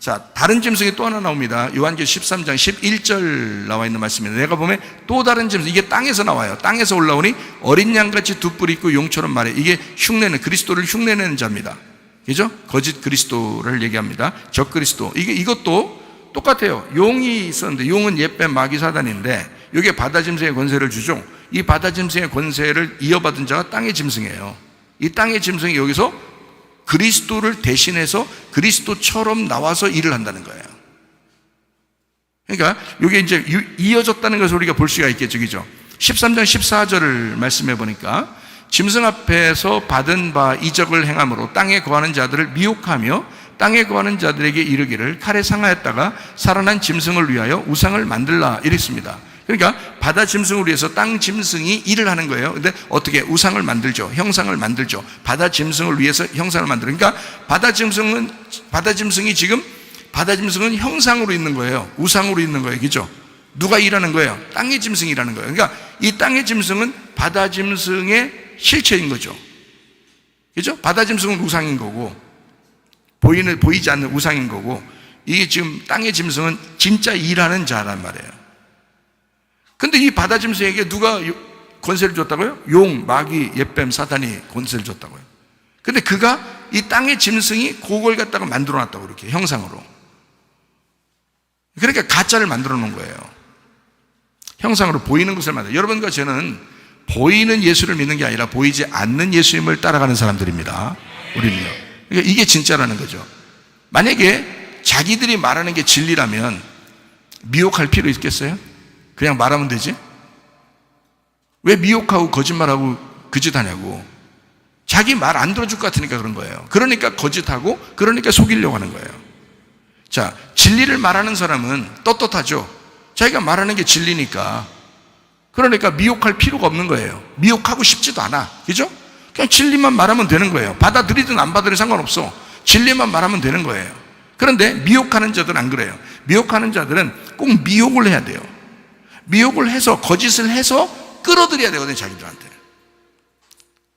자, 다른 짐승이 또 하나 나옵니다. 요한계시록 13장 11절 나와 있는 말씀입니다. 내가 보면 또 다른 짐승, 이게 땅에서 나와요. 땅에서 올라오니 어린 양같이 두 뿔이 있고 용처럼 말해. 이게 흉내는, 그리스도를 흉내내는 자입니다. 그죠? 거짓 그리스도를 얘기합니다. 적 그리스도. 이것도 똑같아요. 용이 있었는데, 용은 옛뱀 마귀 사단인데 이게 바다 짐승의 권세를 주죠. 이 바다 짐승의 권세를 이어받은 자가 땅의 짐승이에요. 이 땅의 짐승이 여기서 그리스도를 대신해서 그리스도처럼 나와서 일을 한다는 거예요. 그러니까 이게 이제 이어졌다는 것을 우리가 볼 수가 있겠죠. 그죠? 13장 14절을 말씀해 보니까 짐승 앞에서 받은 바 이적을 행함으로 땅에 거하는 자들을 미혹하며 땅에 거하는 자들에게 이르기를 칼에 상하였다가 살아난 짐승을 위하여 우상을 만들라 이랬습니다. 그러니까 바다 짐승을 위해서 땅 짐승이 일을 하는 거예요. 근데 어떻게? 우상을 만들죠. 형상을 만들죠. 바다 짐승을 위해서 형상을 만들어. 그러니까 바다 짐승은 형상으로 있는 거예요. 우상으로 있는 거예요. 그죠? 누가 일하는 거예요? 땅의 짐승이 일하는 거예요. 그러니까 이 땅의 짐승은 바다 짐승의 실체인 거죠. 그죠? 바다 짐승은 우상인 거고 보이지 않는 우상인 거고, 이게 지금 땅의 짐승은 진짜 일하는 자란 말이에요. 근데 이 바다 짐승에게 누가 권세를 줬다고요? 용, 마귀, 옛뱀, 사탄이 권세를 줬다고요. 근데 그가 이 땅의 짐승이 그걸 갖다가 만들어 놨다고, 이렇게 형상으로. 그러니까 가짜를 만들어 놓은 거예요. 형상으로 보이는 것을 만들어. 여러분과 저는 보이는 예수를 믿는 게 아니라 보이지 않는 예수님을 따라가는 사람들입니다. 우리는요. 그러니까 이게 진짜라는 거죠. 만약에 자기들이 말하는 게 진리라면 미혹할 필요 있겠어요? 그냥 말하면 되지? 왜 미혹하고 거짓말하고 그 짓 하냐고. 자기 말 안 들어줄 것 같으니까 그런 거예요. 그러니까 거짓하고, 그러니까 속이려고 하는 거예요. 자, 진리를 말하는 사람은 떳떳하죠. 자기가 말하는 게 진리니까. 그러니까 미혹할 필요가 없는 거예요. 미혹하고 싶지도 않아. 그죠? 그냥 진리만 말하면 되는 거예요. 받아들이든 안 받아들이든 상관없어. 진리만 말하면 되는 거예요. 그런데 미혹하는 자들은 안 그래요. 미혹하는 자들은 꼭 미혹을 해야 돼요. 미혹을 해서, 거짓을 해서 끌어들여야 되거든요, 자기들한테.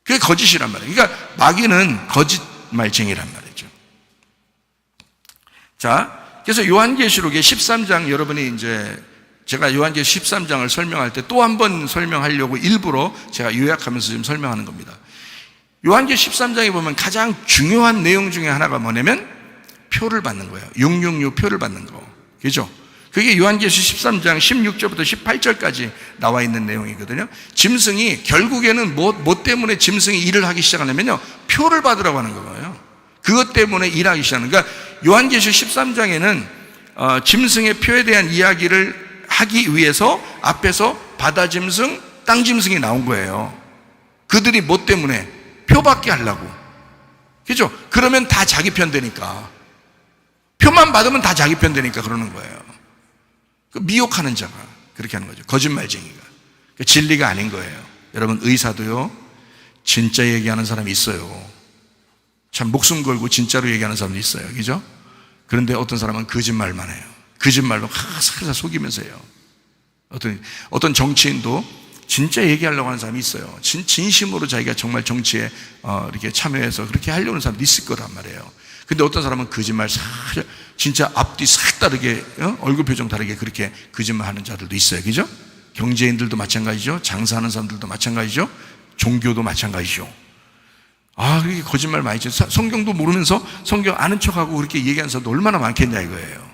그게 거짓이란 말이에요. 그러니까 마귀는 거짓말쟁이란 말이죠. 자, 그래서 요한계시록의 13장, 여러분이 이제 제가 요한계시록 13장을 설명할 때 또 한 번 설명하려고 일부러 제가 요약하면서 지금 설명하는 겁니다. 요한계시록 13장에 보면 가장 중요한 내용 중에 하나가 뭐냐면 표를 받는 거예요. 666 표를 받는 거. 그죠? 그게 요한계시록 13장 16절부터 18절까지 나와 있는 내용이거든요. 짐승이 결국에는 뭐 때문에 짐승이 일을 하기 시작하냐면요, 표를 받으라고 하는 거예요. 그것 때문에 일하기 시작하는. 그러니까 요한계시록 13장에는 짐승의 표에 대한 이야기를 하기 위해서 앞에서 바다 짐승, 땅 짐승이 나온 거예요. 그들이 뭐 때문에? 표받게 하려고. 그죠? 그러면 다 자기 편 되니까. 표만 받으면 다 자기 편 되니까 그러는 거예요. 미혹하는 자가 그렇게 하는 거죠. 거짓말쟁이가. 진리가 아닌 거예요. 여러분, 의사도요, 진짜 얘기하는 사람이 있어요. 참 목숨 걸고 진짜로 얘기하는 사람도 있어요. 그죠? 그런데 어떤 사람은 거짓말만 해요. 거짓말로 살살 속이면서 해요. 어떤 정치인도 진짜 얘기하려고 하는 사람이 있어요. 진심으로 자기가 정말 정치에 이렇게 참여해서 그렇게 하려는 사람도 있을 거란 말이에요. 근데 어떤 사람은 거짓말 살살, 진짜 앞뒤 싹 다르게, 얼굴 표정 다르게 그렇게 거짓말 하는 자들도 있어요. 그죠? 경제인들도 마찬가지죠. 장사하는 사람들도 마찬가지죠. 종교도 마찬가지죠. 그렇게 거짓말 많이 죠. 성경도 모르면서 성경 아는 척하고 그렇게 얘기하는 사람도 얼마나 많겠냐 이거예요.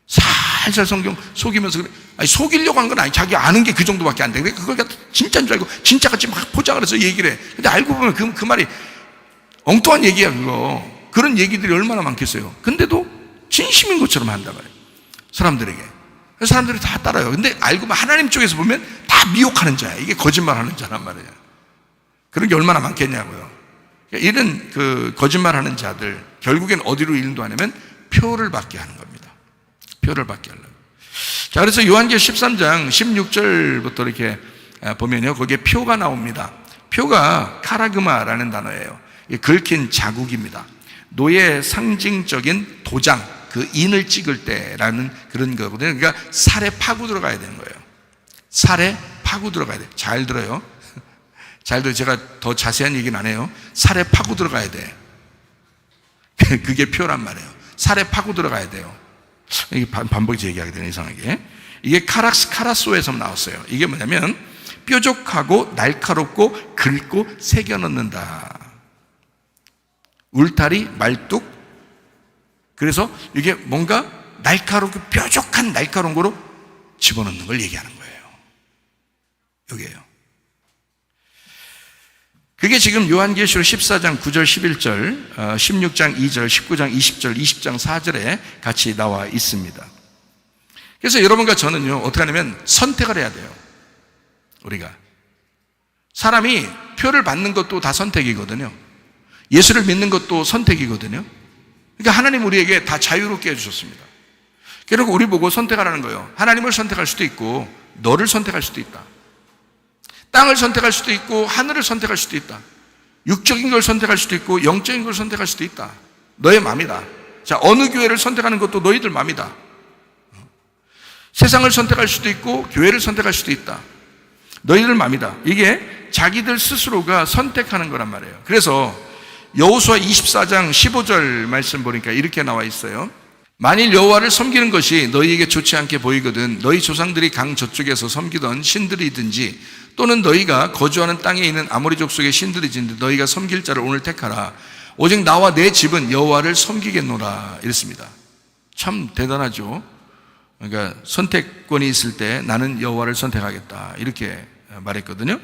살살 성경 속이면서, 속이려고 한 건 아니, 자기 아는 게 그 정도밖에 안 돼. 그걸 갖다 진짜인 줄 알고 진짜같이 막 포장을 해서 얘기를 해. 근데 알고 보면 그 말이 엉뚱한 얘기야, 그거. 그런 얘기들이 얼마나 많겠어요. 근데도 진심인 것처럼 한단 말이에요, 사람들에게. 그래서 사람들이 다 따라요. 근데 알고 보면 하나님 쪽에서 보면 다 미혹하는 자야. 이게 거짓말하는 자란 말이에요. 그런 게 얼마나 많겠냐고요. 이런 그 거짓말하는 자들 결국엔 어디로 인도하냐면 표를 받게 하는 겁니다. 표를 받게 하려고. 자, 그래서 요한계시록 13장 16절부터 이렇게 보면요, 거기에 표가 나옵니다. 표가 카라그마라는 단어예요. 긁힌 자국입니다. 노예의 상징적인 도장, 그 인을 찍을 때라는 그런 거거든요. 그러니까 살에 파고 들어가야 되는 거예요. 살에 파고 들어가야 돼요. 잘 들어요. 잘 들어요. 제가 더 자세한 얘기는 안 해요. 살에 파고 들어가야 돼. 그게 표란 말이에요. 살에 파고 들어가야 돼요. 이게 반복해서 얘기하게 되는 이상하게. 이게 카라소에서 나왔어요. 이게 뭐냐면 뾰족하고 날카롭고 긁고 새겨 넣는다. 울타리, 말뚝. 그래서 이게 뭔가 날카롭고 뾰족한 날카로운 거로 집어넣는 걸 얘기하는 거예요. 여기에요. 그게 지금 요한계시록 14장 9절 11절 16장 2절 19장 20절 20장 4절에 같이 나와 있습니다. 그래서 여러분과 저는요, 어떻게 하냐면 선택을 해야 돼요. 우리가 사람이 표를 받는 것도 다 선택이거든요. 예수를 믿는 것도 선택이거든요. 그러니까 하나님 우리에게 다 자유롭게 해주셨습니다. 그리고 우리 보고 선택하라는 거예요. 하나님을 선택할 수도 있고 너를 선택할 수도 있다. 땅을 선택할 수도 있고 하늘을 선택할 수도 있다. 육적인 걸 선택할 수도 있고 영적인 걸 선택할 수도 있다. 너의 마음이다. 자, 어느 교회를 선택하는 것도 너희들 마음이다. 세상을 선택할 수도 있고 교회를 선택할 수도 있다. 너희들 마음이다. 이게 자기들 스스로가 선택하는 거란 말이에요. 그래서 여호수아 24장 15절 말씀 보니까 이렇게 나와 있어요. 만일 여호와를 섬기는 것이 너희에게 좋지 않게 보이거든 너희 조상들이 강 저쪽에서 섬기던 신들이든지 또는 너희가 거주하는 땅에 있는 아모리 족속의 신들이든지 너희가 섬길 자를 오늘 택하라. 오직 나와 내 집은 여호와를 섬기겠노라. 이랬습니다. 참 대단하죠. 그러니까 선택권이 있을 때 나는 여호와를 선택하겠다 이렇게 말했거든요.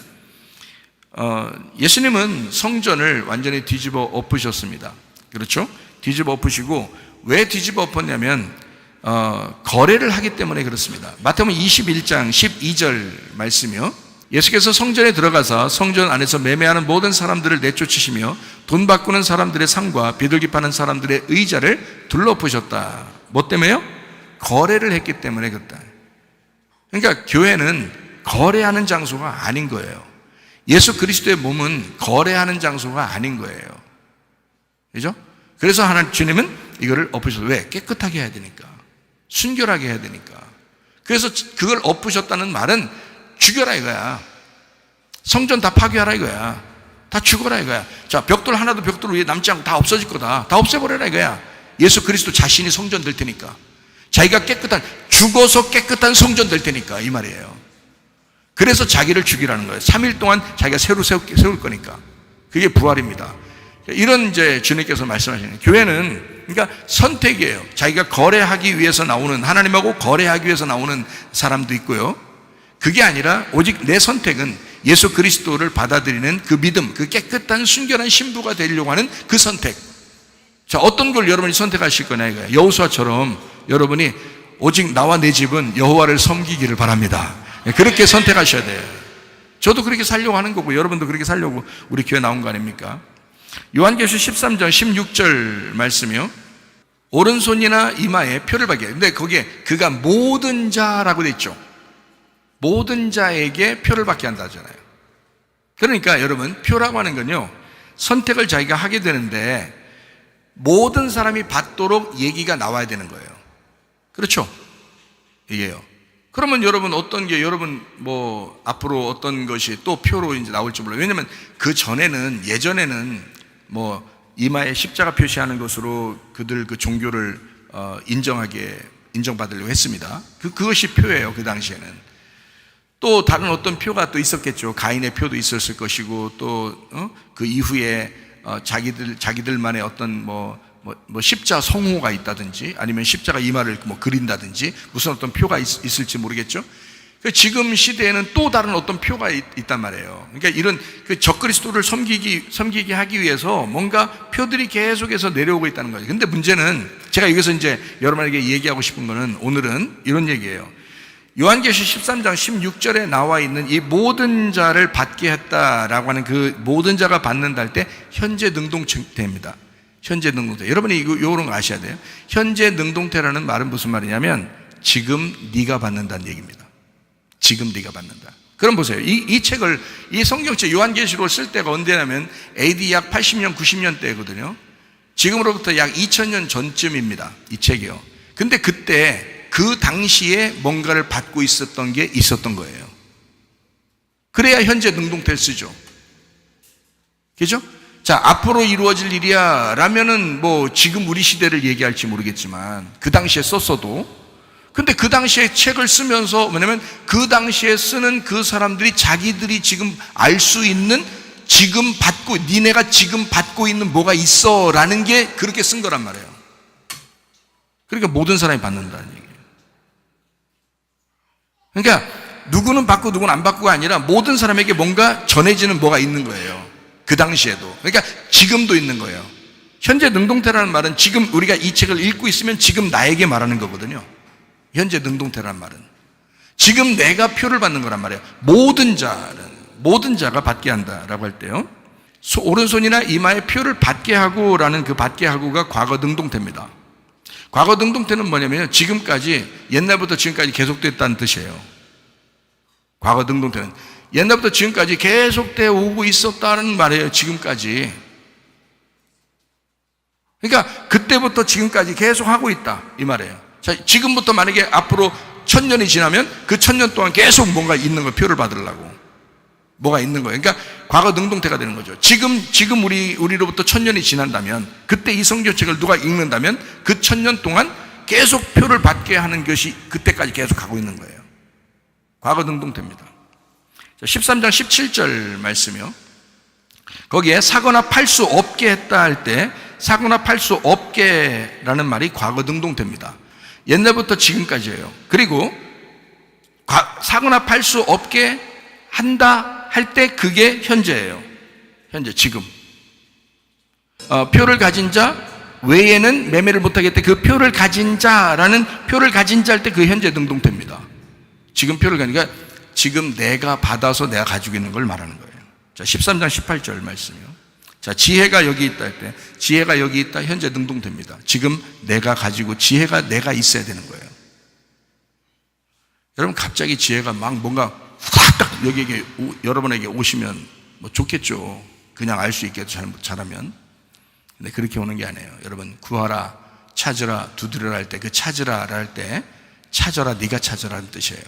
예수님은 성전을 완전히 뒤집어 엎으셨습니다. 그렇죠? 뒤집어 엎으시고 왜 뒤집어 엎었냐면 거래를 하기 때문에 그렇습니다. 마태복음 21장 12절 말씀이요. 예수께서 성전에 들어가서 성전 안에서 매매하는 모든 사람들을 내쫓으시며 돈 바꾸는 사람들의 상과 비둘기 파는 사람들의 의자를 둘러엎으셨다. 뭐 때문에요? 거래를 했기 때문에 그렇다. 그러니까 교회는 거래하는 장소가 아닌 거예요. 예수 그리스도의 몸은 거래하는 장소가 아닌 거예요. 그죠? 그래서 하나님 주님은 이거를 엎으셨어요. 왜? 깨끗하게 해야 되니까. 순결하게 해야 되니까. 그래서 그걸 엎으셨다는 말은 죽여라 이거야. 성전 다 파괴하라 이거야. 다 죽어라 이거야. 자, 벽돌 하나도 벽돌 위에 남지 않고 다 없어질 거다. 다 없애버려라 이거야. 예수 그리스도 자신이 성전 될 테니까. 자기가 깨끗한, 죽어서 깨끗한 성전 될 테니까 이 말이에요. 그래서 자기를 죽이라는 거예요. 3일 동안 자기가 새로 세울 거니까. 그게 부활입니다. 이런 이제 주님께서 말씀하시는 교회는 그러니까 선택이에요. 자기가 거래하기 위해서 나오는, 하나님하고 거래하기 위해서 나오는 사람도 있고요. 그게 아니라 오직 내 선택은 예수 그리스도를 받아들이는 그 믿음, 그 깨끗한 순결한 신부가 되려고 하는 그 선택. 자, 어떤 걸 여러분이 선택하실 거냐 이거예요. 여호수아처럼 여러분이 오직 나와 내 집은 여호와를 섬기기를 바랍니다. 그렇게 선택하셔야 돼요. 저도 그렇게 살려고 하는 거고 여러분도 그렇게 살려고 우리 교회 나온 거 아닙니까? 요한계시록 13장 16절 말씀이요. 오른손이나 이마에 표를 받게. 근데 거기에 그가 모든 자라고 돼 있죠. 모든 자에게 표를 받게 한다 하잖아요. 그러니까 여러분, 표라고 하는 건요, 선택을 자기가 하게 되는데 모든 사람이 받도록 얘기가 나와야 되는 거예요. 그렇죠? 이게요. 그러면 여러분 어떤 게 여러분 뭐 앞으로 어떤 것이 또 표로 이제 나올지 몰라요. 왜냐면 그 전에는 예전에는 뭐 이마에 십자가 표시하는 것으로 그들 그 종교를 인정받으려고 했습니다. 그것이 표예요. 그 당시에는. 또 다른 어떤 표가 또 있었겠죠. 가인의 표도 있었을 것이고 또 그 이후에 자기들만의 어떤 뭐 십자 성호가 있다든지 아니면 십자가 이마를 뭐 그린다든지 무슨 어떤 표가 있을지 모르겠죠. 지금 시대에는 또 다른 어떤 표가 있단 말이에요. 그러니까 이런 그 적그리스도를 섬기게 하기 위해서 뭔가 표들이 계속해서 내려오고 있다는 거죠. 근데 문제는 제가 여기서 이제 여러분에게 얘기하고 싶은 거는 오늘은 이런 얘기예요. 요한계시 13장 16절에 나와 있는 이 모든 자를 받게 했다라고 하는 그 모든 자가 받는다 할 때 현재 능동태입니다. 현재 능동태. 여러분이 이런 거 아셔야 돼요. 현재 능동태라는 말은 무슨 말이냐면 지금 네가 받는다는 얘기입니다. 지금 네가 받는다. 그럼 보세요. 이 책을, 이 성경책 요한계시록을 쓸 때가 언제냐면 AD 약 80년, 90년 대거든요. 지금으로부터 약 2000년 전쯤입니다. 이 책이요. 근데 그때 그 당시에 뭔가를 받고 있었던 게 있었던 거예요. 그래야 현재 능동태를 쓰죠. 그죠? 자, 앞으로 이루어질 일이야 라면은 뭐 지금 우리 시대를 얘기할지 모르겠지만 그 당시에 썼어도, 근데 그 당시에 책을 쓰면서 뭐냐면 그 당시에 쓰는 그 사람들이 자기들이 지금 알 수 있는 지금 받고, 니네가 지금 받고 있는 뭐가 있어 라는 게 그렇게 쓴 거란 말이에요. 그러니까 모든 사람이 받는다는 얘기예요. 그러니까 누구는 받고 누구는 안 받고가 아니라 모든 사람에게 뭔가 전해지는 뭐가 있는 거예요. 그 당시에도. 그러니까 지금도 있는 거예요. 현재 능동태라는 말은 지금 우리가 이 책을 읽고 있으면 지금 나에게 말하는 거거든요. 현재 능동태라는 말은 지금 내가 표를 받는 거란 말이에요. 모든 자가 받게 한다라고 할 때요, 오른손이나 이마에 표를 받게 하고라는 그 받게 하고가 과거 능동태입니다. 과거 능동태는 뭐냐면 지금까지, 옛날부터 지금까지 계속됐다는 뜻이에요. 과거 능동태는 옛날부터 지금까지 계속되어 오고 있었다는 말이에요. 지금까지. 그러니까 그때부터 지금까지 계속 하고 있다 이 말이에요. 자, 지금부터 만약에 앞으로 1000년이 지나면 그 1000년 동안 계속 뭔가 있는 거, 표를 받으려고 뭐가 있는 거예요. 그러니까 과거 능동태가 되는 거죠. 지금 우리로부터 1000년이 지난다면, 그때 이 성경책을 누가 읽는다면 그 1000년 동안 계속 표를 받게 하는 것이 그때까지 계속 가고 있는 거예요. 과거 능동태입니다. 13장 17절 말씀이요. 거기에 사거나 팔 수 없게 했다 할 때 사거나 팔 수 없게라는 말이 과거 능동태입니다. 옛날부터 지금까지예요. 그리고 사거나 팔 수 없게 한다 할 때 그게 현재예요. 현재, 지금. 표를 가진 자 외에는 매매를 못하겠다. 그 표를 가진 자라는, 표를 가진 자 할 때 그 현재 능동태입니다. 지금 표를 가니까 지금 내가 받아서 내가 가지고 있는 걸 말하는 거예요. 자, 13장 18절 말씀이요. 자, 지혜가 여기 있다 할 때, 지혜가 여기 있다, 현재 능동태입니다. 지금 내가 가지고, 지혜가 내가 있어야 되는 거예요. 여러분, 갑자기 지혜가 막 뭔가 딱 여기에게, 여러분에게 오시면 뭐 좋겠죠. 그냥 알 수 있겠죠. 잘하면. 근데 그렇게 오는 게 아니에요. 여러분, 구하라, 찾으라, 두드려라 할 때, 그 찾으라 할 때, 찾아라, 네가 찾아라는 뜻이에요.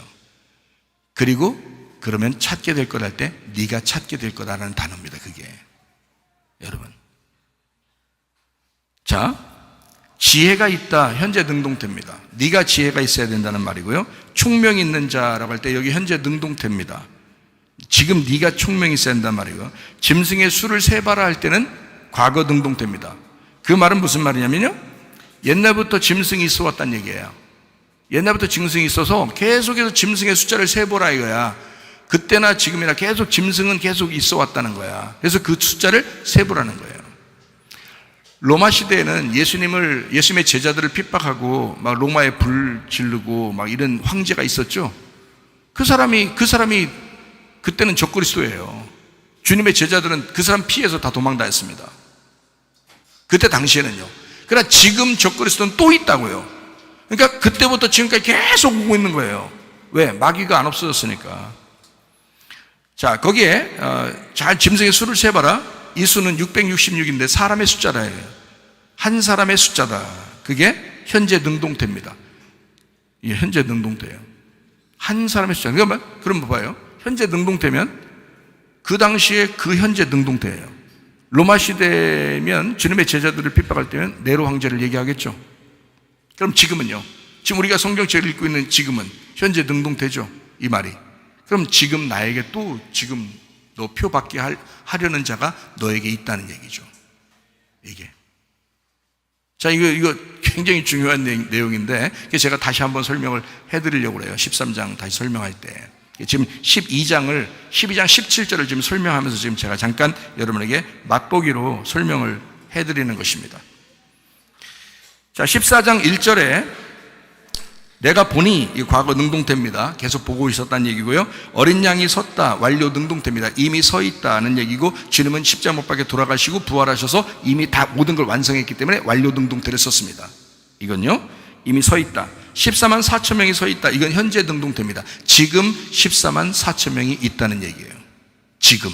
그리고 그러면 찾게 될 것 할 때 네가 찾게 될 거다라는 단어입니다. 그게, 여러분. 자, 지혜가 있다, 현재 능동태입니다. 네가 지혜가 있어야 된다는 말이고요. 총명이 있는 자라고 할 때 여기 현재 능동태입니다. 지금 네가 총명이 있어야 된다는 말이고요. 짐승의 수를 세봐라 할 때는 과거 능동태입니다. 그 말은 무슨 말이냐면요, 옛날부터 짐승이 있어 왔다는 얘기예요. 옛날부터 짐승이 있어서 계속해서 짐승의 숫자를 세보라 이거야. 그때나 지금이나 계속 짐승은 계속 있어 왔다는 거야. 그래서 그 숫자를 세보라는 거예요. 로마 시대에는 예수님의 제자들을 핍박하고 막 로마에 불 지르고 막 이런 황제가 있었죠. 그 사람이 그때는 적그리스도예요. 주님의 제자들은 그 사람 피해서 다 도망다녔습니다. 그때 당시에는요. 그러나 지금 적그리스도는 또 있다고요. 그러니까 그때부터 지금까지 계속 오고 있는 거예요. 왜? 마귀가 안 없어졌으니까. 자, 거기에 잘 짐승의 수를 세봐라. 이 수는 666인데 사람의 숫자라예요. 한 사람의 숫자다. 그게 현재 능동태입니다. 이게 현재 능동태예요. 한 사람의 숫자. 그럼 봐요. 현재 능동태면 그 당시에 그 현재 능동태예요. 로마 시대면 주님의 제자들을 핍박할 때면 네로 황제를 얘기하겠죠. 그럼 지금은요? 지금 우리가 성경책을 읽고 있는 지금은 현재 능동태죠. 이 말이. 그럼 지금 나에게 또 지금 너 표 받게 하려는 자가 너에게 있다는 얘기죠. 이게. 자, 이거 굉장히 중요한 내용인데 제가 다시 한번 설명을 해드리려고 그래요. 13장 다시 설명할 때. 지금 12장 17절을 지금 설명하면서 지금 제가 잠깐 여러분에게 맛보기로 설명을 해드리는 것입니다. 자, 14장 1절에 내가 보니, 이 과거 능동태입니다. 계속 보고 있었다는 얘기고요. 어린 양이 섰다, 완료 능동태입니다. 이미 서 있다는 얘기고, 주님은 십자가 못 박혀 돌아가시고 부활하셔서 이미 다 모든 걸 완성했기 때문에 완료 능동태를 썼습니다. 이건요, 이미 서 있다. 14만 4천 명이 서 있다. 이건 현재 능동태입니다. 지금 14만 4천 명이 있다는 얘기예요. 지금.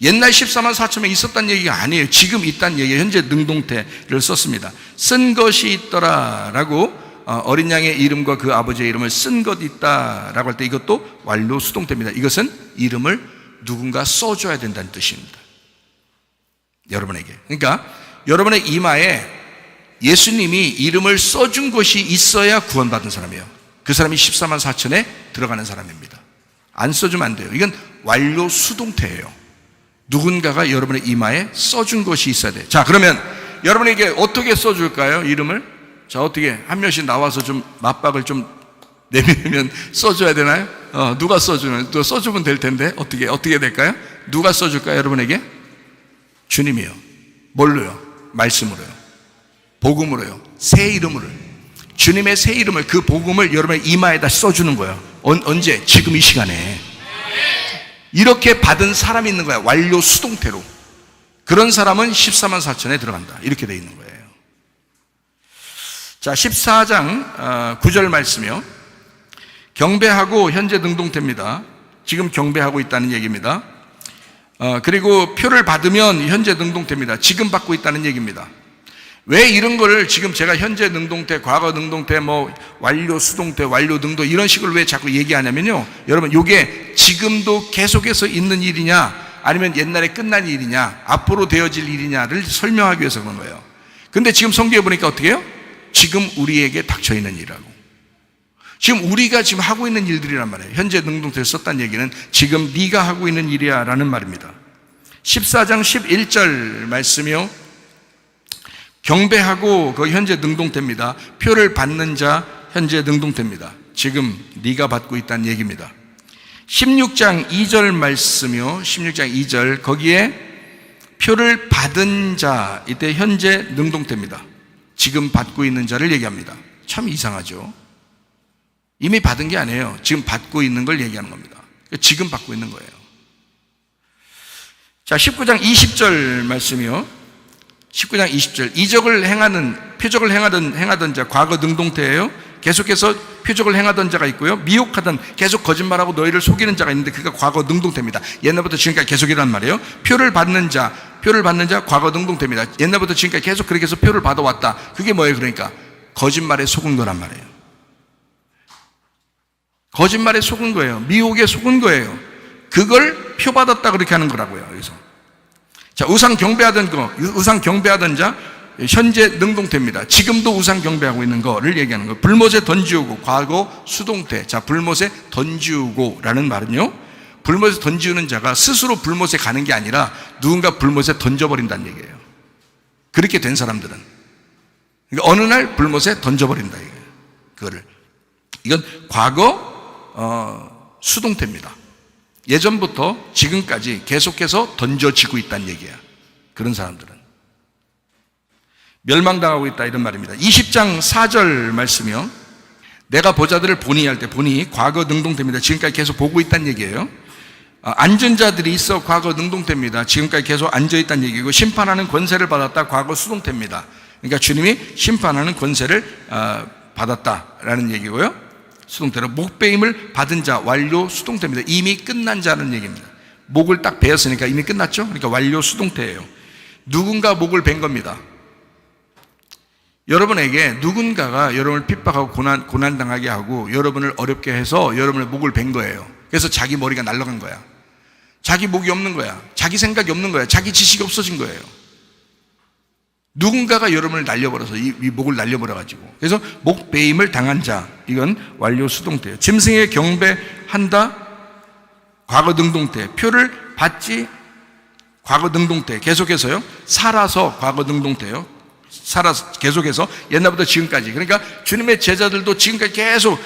옛날 14만 4천 명이 있었다는 얘기가 아니에요. 지금 있다는 얘기예요. 현재 능동태를 썼습니다. 쓴 것이 있더라라고, 어린 양의 이름과 그 아버지의 이름을 쓴 것 있다라고 할 때 이것도 완료 수동태입니다. 이것은 이름을 누군가 써줘야 된다는 뜻입니다. 여러분에게. 그러니까 여러분의 이마에 예수님이 이름을 써준 것이 있어야 구원받은 사람이에요. 그 사람이 14만 4천에 들어가는 사람입니다. 안 써주면 안 돼요. 이건 완료 수동태예요. 누군가가 여러분의 이마에 써준 것이 있어야 돼요. 자, 그러면 여러분에게 어떻게 써줄까요? 이름을? 자, 어떻게 한 명씩 나와서 좀 맞박을 좀 내밀면 써줘야 되나요? 누가 써주는? 또 써주면 될 텐데 어떻게 될까요? 누가 써줄까요? 여러분에게? 주님이요. 뭘로요? 말씀으로요. 복음으로요. 새 이름으로. 주님의 새 이름을, 그 복음을 여러분의 이마에다 써주는 거예요. 언제? 지금 이 시간에. 이렇게 받은 사람이 있는 거야. 완료 수동태로. 그런 사람은 14만 4천에 들어간다. 이렇게 돼 있는 거예요. 자, 14장 9절 말씀이요. 경배하고 현재 능동태입니다. 지금 경배하고 있다는 얘기입니다. 그리고 표를 받으면 현재 능동태입니다. 지금 받고 있다는 얘기입니다. 왜 이런 거를 지금 제가 현재 능동태, 과거 능동태, 완료 수동태, 완료 능동 이런 식으로 왜 자꾸 얘기하냐면요. 여러분, 이게 지금도 계속해서 있는 일이냐, 아니면 옛날에 끝난 일이냐, 앞으로 되어질 일이냐를 설명하기 위해서 그런 거예요. 근데 지금 성경에 보니까 어떻게 해요? 지금 우리에게 닥쳐 있는 일이라고. 지금 우리가 지금 하고 있는 일들이란 말이에요. 현재 능동태를 썼다는 얘기는 지금 네가 하고 있는 일이야 라는 말입니다. 14장 11절 말씀이요. 경배하고 그 현재 능동태입니다. 표를 받는 자 현재 능동태입니다. 지금 네가 받고 있다는 얘기입니다. 16장 2절 말씀이요. 16장 2절 거기에 표를 받은 자, 이때 현재 능동태입니다. 지금 받고 있는 자를 얘기합니다. 참 이상하죠. 이미 받은 게 아니에요. 지금 받고 있는 걸 얘기하는 겁니다. 지금 받고 있는 거예요. 자, 19장 20절 말씀이요. 19장 20절 이적을 행하는, 표적을 행하던 자, 과거 능동태예요. 계속해서 표적을 행하던 자가 있고요. 미혹하던, 계속 거짓말하고 너희를 속이는 자가 있는데 그가 과거 능동태입니다. 옛날부터 지금까지 계속이란 말이에요. 표를 받는 자 과거 능동태입니다. 옛날부터 지금까지 계속 그렇게 해서 표를 받아왔다. 그게 뭐예요? 그러니까 거짓말에 속은 거란 말이에요. 거짓말에 속은 거예요. 미혹에 속은 거예요. 그걸 표 받았다 그렇게 하는 거라고요. 여기서. 자, 우상 경배하던 자 현재 능동태입니다. 지금도 우상 경배하고 있는 거를 얘기하는 거예요. 불못에 던지우고, 과거 수동태. 자, 불못에 던지우고라는 말은요, 불못에 던지우는 자가 스스로 불못에 가는 게 아니라 누군가 불못에 던져버린다는 얘기예요. 그렇게 된 사람들은, 그러니까 어느 날 불못에 던져버린다 이거예요. 그거를. 이건 과거 수동태입니다. 예전부터 지금까지 계속해서 던져지고 있다는 얘기야. 그런 사람들은 멸망당하고 있다 이런 말입니다. 20장 4절 말씀이요. 내가 보자들을 보니 할 때, 보니 과거 능동태입니다. 지금까지 계속 보고 있다는 얘기예요. 앉은 자들이 있어 과거 능동태입니다. 지금까지 계속 앉아있다는 얘기고, 심판하는 권세를 받았다 과거 수동태입니다. 그러니까 주님이 심판하는 권세를 받았다라는 얘기고요. 수동태로 목배임을 받은 자 완료 수동태입니다. 이미 끝난 자는 얘기입니다. 목을 딱 베었으니까 이미 끝났죠. 그러니까 완료 수동태예요. 누군가 목을 벤 겁니다. 여러분에게 누군가가 여러분을 핍박하고 고난당하게 하고 여러분을 어렵게 해서 여러분의 목을 벤 거예요. 그래서 자기 머리가 날아간 거야. 자기 목이 없는 거야. 자기 생각이 없는 거야. 자기 지식이 없어진 거예요. 누군가가 여러분을 날려버려서 이 목을 날려버려가지고, 그래서 목배임을 당한 자, 이건 완료 수동태예요. 짐승에 경배한다 과거 능동태, 표를 받지 과거 능동태, 계속해서요. 살아서 과거 능동태요. 살아서 계속해서 옛날부터 지금까지. 그러니까 주님의 제자들도 지금까지 계속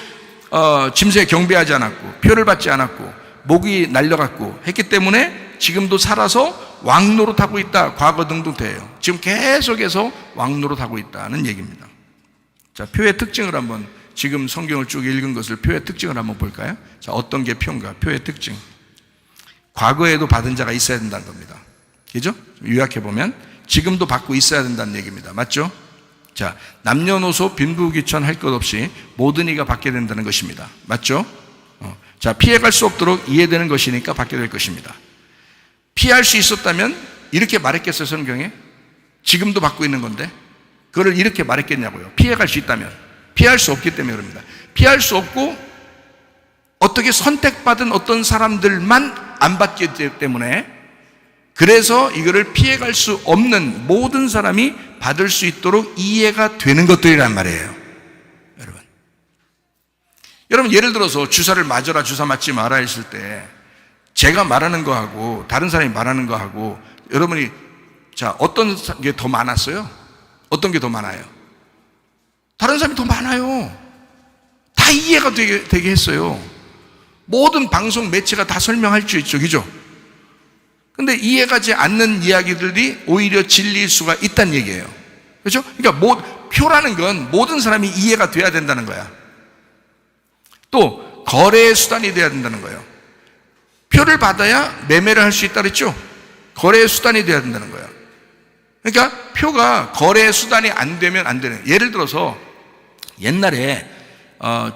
짐승에 경배하지 않았고 표를 받지 않았고 목이 날려갔고 했기 때문에 지금도 살아서 왕노릇하고 있다. 과거 능동태예요. 지금 계속해서 왕노릇하고 있다는 얘기입니다. 자, 표의 특징을 한번 지금 성경을 쭉 읽은 것을 표의 특징을 한번 볼까요? 자, 어떤 게 표인가? 표의 특징. 과거에도 받은 자가 있어야 된다는 겁니다. 그죠? 요약해보면 지금도 받고 있어야 된다는 얘기입니다. 맞죠? 자, 남녀노소 빈부귀천 할 것 없이 모든 이가 받게 된다는 것입니다. 맞죠? 자, 피해갈 수 없도록 이해되는 것이니까 받게 될 것입니다. 피할 수 있었다면 이렇게 말했겠어요, 성경에? 지금도 받고 있는 건데 그거를 이렇게 말했겠냐고요. 피해갈 수 있다면. 피할 수 없기 때문에 그럽니다. 피할 수 없고 어떻게 선택받은 어떤 사람들만 안 받기 때문에, 그래서 이거를 피해갈 수 없는 모든 사람이 받을 수 있도록 이해가 되는 것들이란 말이에요. 여러분 예를 들어서 주사를 맞아라, 주사 맞지 마라 했을 때 제가 말하는 거하고 다른 사람이 말하는 거하고 여러분이 자, 어떤 게 더 많았어요? 어떤 게 더 많아요? 다른 사람이 더 많아요. 다 이해가 되게 했어요. 모든 방송 매체가 다 설명할 수 있죠. 그죠? 근데 이해가지 않는 이야기들이 오히려 진리일 수가 있다는 얘기예요. 그렇죠? 그러니까 표라는 건 모든 사람이 이해가 돼야 된다는 거야. 또 거래의 수단이 돼야 된다는 거예요. 표를 받아야 매매를 할 수 있다 그랬죠? 거래의 수단이 돼야 된다는 거예요. 그러니까 표가 거래의 수단이 안 되면 안 되는. 예를 들어서 옛날에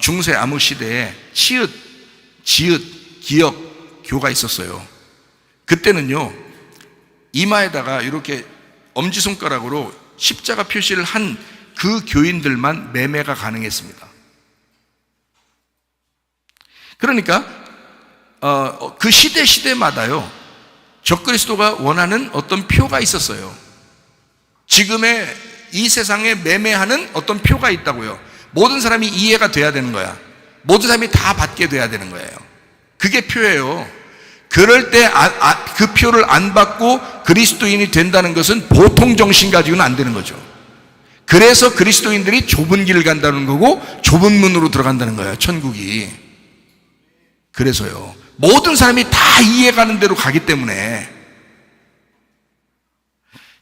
중세 암흑 시대에 치읓, 지읒, 기역, 교가 있었어요. 그때는요 이마에다가 이렇게 엄지손가락으로 십자가 표시를 한 그 교인들만 매매가 가능했습니다. 그러니까 그 시대마다요 적그리스도가 원하는 어떤 표가 있었어요. 지금의 이 세상에 매매하는 어떤 표가 있다고요. 모든 사람이 이해가 돼야 되는 거야. 모든 사람이 다 받게 돼야 되는 거예요. 그게 표예요. 그럴 때 그 표를 안 받고 그리스도인이 된다는 것은 보통 정신 가지고는 안 되는 거죠. 그래서 그리스도인들이 좁은 길을 간다는 거고 좁은 문으로 들어간다는 거예요, 천국이. 그래서요 모든 사람이 다 이해가는 대로 가기 때문에.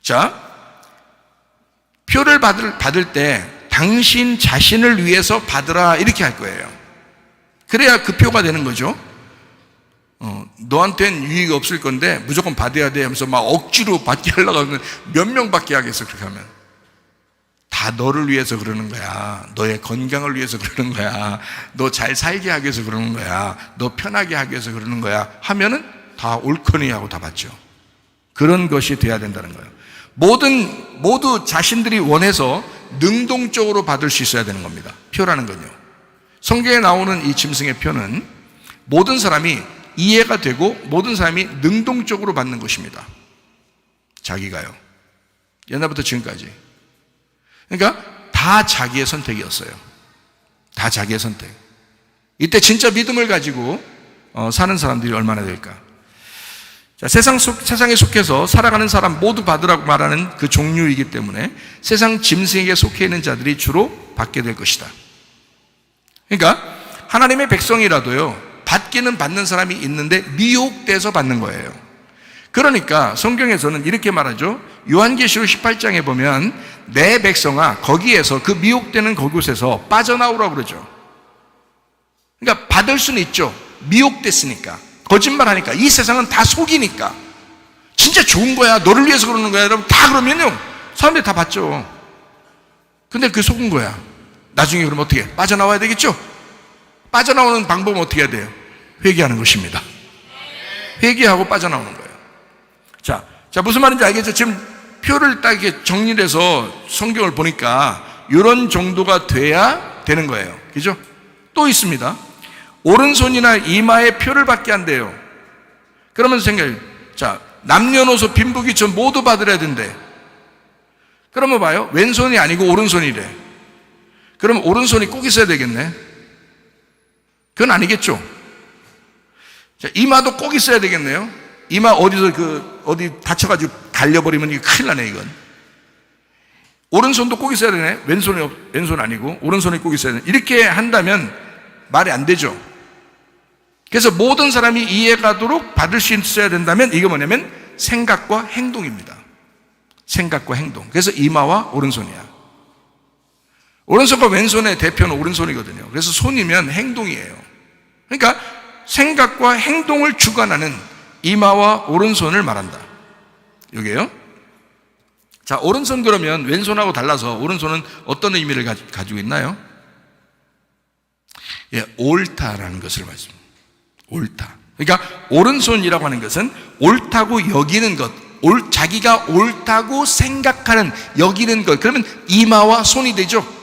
자, 표를 받을 때 당신 자신을 위해서 받으라 이렇게 할 거예요. 그래야 그 표가 되는 거죠. 너한테는 유익이 없을 건데 무조건 받아야 돼 하면서 막 억지로 받게 하려고 하면 몇 명 받게 하겠어. 그렇게 하면 다 너를 위해서 그러는 거야. 너의 건강을 위해서 그러는 거야. 너 잘 살게 하기 위해서 그러는 거야. 너 편하게 하기 위해서 그러는 거야 하면은 다 옳거니 하고 다 받죠. 그런 것이 돼야 된다는 거예요. 모두 자신들이 원해서 능동적으로 받을 수 있어야 되는 겁니다. 표라는 건요. 성경에 나오는 이 짐승의 표는 모든 사람이 이해가 되고 모든 사람이 능동적으로 받는 것입니다. 자기가요. 옛날부터 지금까지. 그러니까 다 자기의 선택이었어요. 다 자기의 선택. 이때 진짜 믿음을 가지고 사는 사람들이 얼마나 될까? 자, 세상에 속해서 살아가는 사람 모두 받으라고 말하는 그 종류이기 때문에 세상 짐승에게 속해 있는 자들이 주로 받게 될 것이다. 그러니까 하나님의 백성이라도요 받기는 받는 사람이 있는데 미혹돼서 받는 거예요. 그러니까 성경에서는 이렇게 말하죠. 요한계시록 18장에 보면 내 백성아 거기에서 그 미혹되는 그곳에서 빠져나오라고 그러죠. 그러니까 받을 수는 있죠. 미혹됐으니까, 거짓말하니까, 이 세상은 다 속이니까. 진짜 좋은 거야, 너를 위해서 그러는 거야 여러분 다 그러면요 사람들이 다 받죠. 근데 그 속은 거야. 나중에 그럼 어떻게 해? 빠져나와야 되겠죠. 빠져나오는 방법은 어떻게 해야 돼요? 회개하는 것입니다. 회개하고 빠져나오는 거예요. 자, 무슨 말인지 알겠죠? 지금 표를 딱 이렇게 정리를 해서 성경을 보니까 이런 정도가 돼야 되는 거예요. 그죠? 또 있습니다. 오른손이나 이마에 표를 받게 한대요. 그러면서 생각해요. 자, 남녀노소 빈부귀천 모두 받으려야 된대. 그러면 봐요. 왼손이 아니고 오른손이래. 그러면 오른손이 꼭 있어야 되겠네. 그건 아니겠죠. 자, 이마도 꼭 있어야 되겠네요. 이마 어디 다쳐가지고 갈려버리면 이게 큰일 나네, 이건. 오른손도 꼭 있어야 되네. 왼손 아니고, 오른손이 꼭 있어야 되네. 이렇게 한다면 말이 안 되죠. 그래서 모든 사람이 이해가도록 받을 수 있어야 된다면 이게 뭐냐면 생각과 행동입니다. 생각과 행동. 그래서 이마와 오른손이야. 오른손과 왼손의 대표는 오른손이거든요. 그래서 손이면 행동이에요. 그러니까 생각과 행동을 주관하는 이마와 오른손을 말한다. 여기에요. 자, 오른손 그러면 왼손하고 달라서 오른손은 어떤 의미를 가지고 있나요? 예, 옳다라는 것을 말씀합니다. 옳다. 그러니까 오른손이라고 하는 것은 옳다고 여기는 것, 자기가 옳다고 생각하는, 여기는 것. 그러면 이마와 손이 되죠.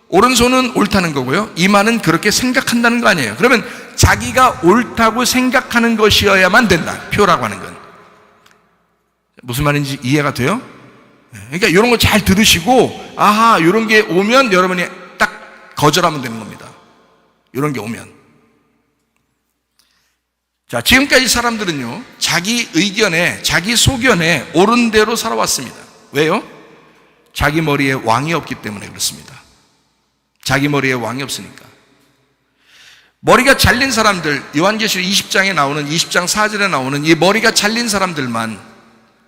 오른손은 옳다는 거고요, 이마는 그렇게 생각한다는 거 아니에요. 그러면 자기가 옳다고 생각하는 것이어야만 된다. 표라고 하는 건 무슨 말인지 이해가 돼요? 그러니까 이런 거 잘 들으시고, 아하, 이런 게 오면 여러분이 딱 거절하면 되는 겁니다. 이런 게 오면. 자, 지금까지 사람들은요, 자기 의견에, 자기 소견에 옳은 대로 살아왔습니다. 왜요? 자기 머리에 왕이 없기 때문에 그렇습니다. 자기 머리에 왕이 없으니까. 머리가 잘린 사람들, 요한계시록 20장에 나오는, 20장 4절에 나오는 이 머리가 잘린 사람들만,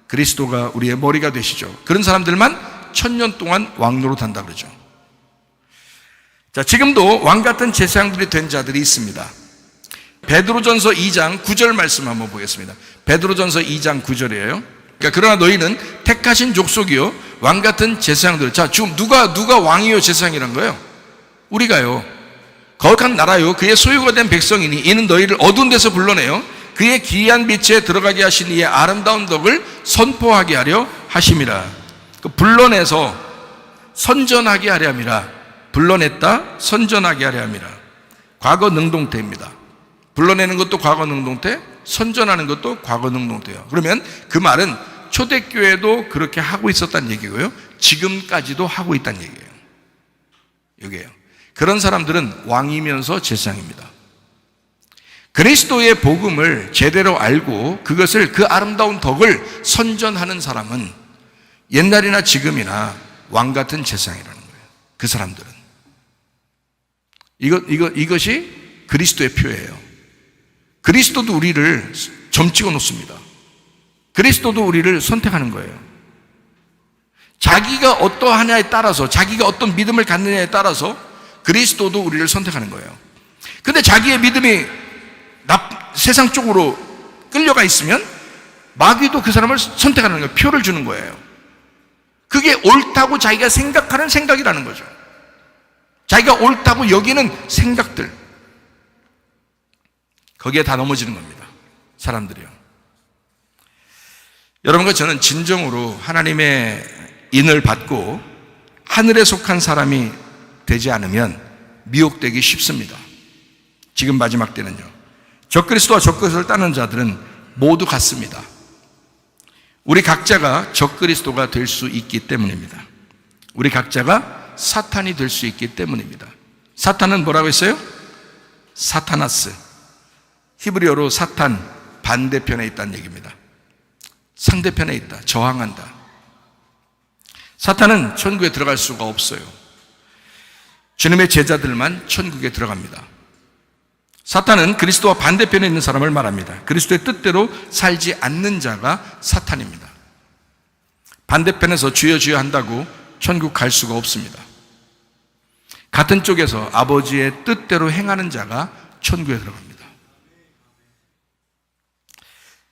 그리스도가 우리의 머리가 되시죠. 그런 사람들만 1000년 동안 왕노릇한다 그러죠. 자, 지금도 왕 같은 제사장들이 된 자들이 있습니다. 베드로전서 2장 9절 말씀 한번 보겠습니다. 베드로전서 2장 9절이에요. 그러니까 그러나 너희는 택하신 족속이요 왕 같은 제사장들. 자, 지금 누가 왕이요 제사장이란 거예요? 우리가요. 거룩한 나라요 그의 소유가 된 백성이니 이는 너희를 어두운 데서 불러내요 그의 기이한 빛에 들어가게 하신 이의 아름다운 덕을 선포하게 하려 하심이라. 불러내서 선전하게 하려 함이라. 불러냈다 선전하게 하려 함이라. 과거 능동태입니다. 불러내는 것도 과거 능동태, 선전하는 것도 과거 능동태예요. 그러면 그 말은 초대교회도 그렇게 하고 있었다는 얘기고요, 지금까지도 하고 있다는 얘기예요. 여기에요. 그런 사람들은 왕이면서 제사장입니다. 그리스도의 복음을 제대로 알고 그것을, 그 아름다운 덕을 선전하는 사람은 옛날이나 지금이나 왕 같은 제사장이라는 거예요. 그 사람들은. 이것이 그리스도의 표예요. 그리스도도 우리를 점 찍어 놓습니다. 그리스도도 우리를 선택하는 거예요. 자기가 어떠하냐에 따라서, 자기가 어떤 믿음을 갖느냐에 따라서 그리스도도 우리를 선택하는 거예요. 근데 자기의 믿음이 세상 쪽으로 끌려가 있으면 마귀도 그 사람을 선택하는 거예요. 표를 주는 거예요. 그게 옳다고 자기가 생각하는 생각이라는 거죠. 자기가 옳다고 여기는 생각들, 거기에 다 넘어지는 겁니다. 사람들이요. 여러분과 저는 진정으로 하나님의 인을 받고 하늘에 속한 사람이 되지 않으면 미혹되기 쉽습니다. 지금 마지막 때는요. 적그리스도와 적그리스도를 따르는 자들은 모두 같습니다. 우리 각자가 적그리스도가 될 수 있기 때문입니다. 우리 각자가 사탄이 될 수 있기 때문입니다. 사탄은 뭐라고 했어요? 사타나스. 히브리어로 사탄, 반대편에 있다는 얘기입니다. 상대편에 있다, 저항한다. 사탄은 천국에 들어갈 수가 없어요. 주님의 제자들만 천국에 들어갑니다. 사탄은 그리스도와 반대편에 있는 사람을 말합니다. 그리스도의 뜻대로 살지 않는 자가 사탄입니다. 반대편에서 주여 주여 한다고 천국 갈 수가 없습니다. 같은 쪽에서 아버지의 뜻대로 행하는 자가 천국에 들어갑니다.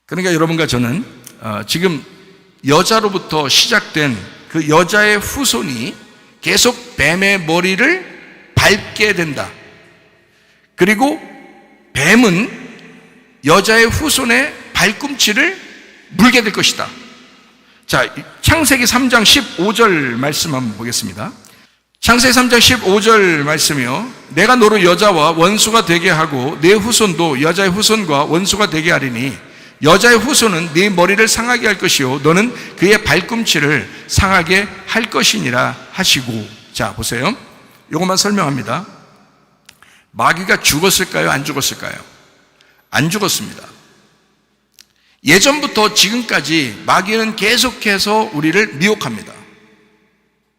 그러니까 여러분과 저는 지금 여자로부터 시작된 그 여자의 후손이 계속 뱀의 머리를 밟게 된다. 그리고 뱀은 여자의 후손의 발꿈치를 물게 될 것이다. 자, 창세기 3장 15절 말씀 한번 보겠습니다. 창세기 3장 15절 말씀이요. 내가 너로 여자와 원수가 되게 하고 내 후손도 여자의 후손과 원수가 되게 하리니 여자의 후손은 네 머리를 상하게 할 것이요 너는 그의 발꿈치를 상하게 할 것이니라 하시고. 자, 보세요. 이것만 설명합니다. 마귀가 죽었을까요? 안 죽었을까요? 안 죽었습니다. 예전부터 지금까지 마귀는 계속해서 우리를 미혹합니다.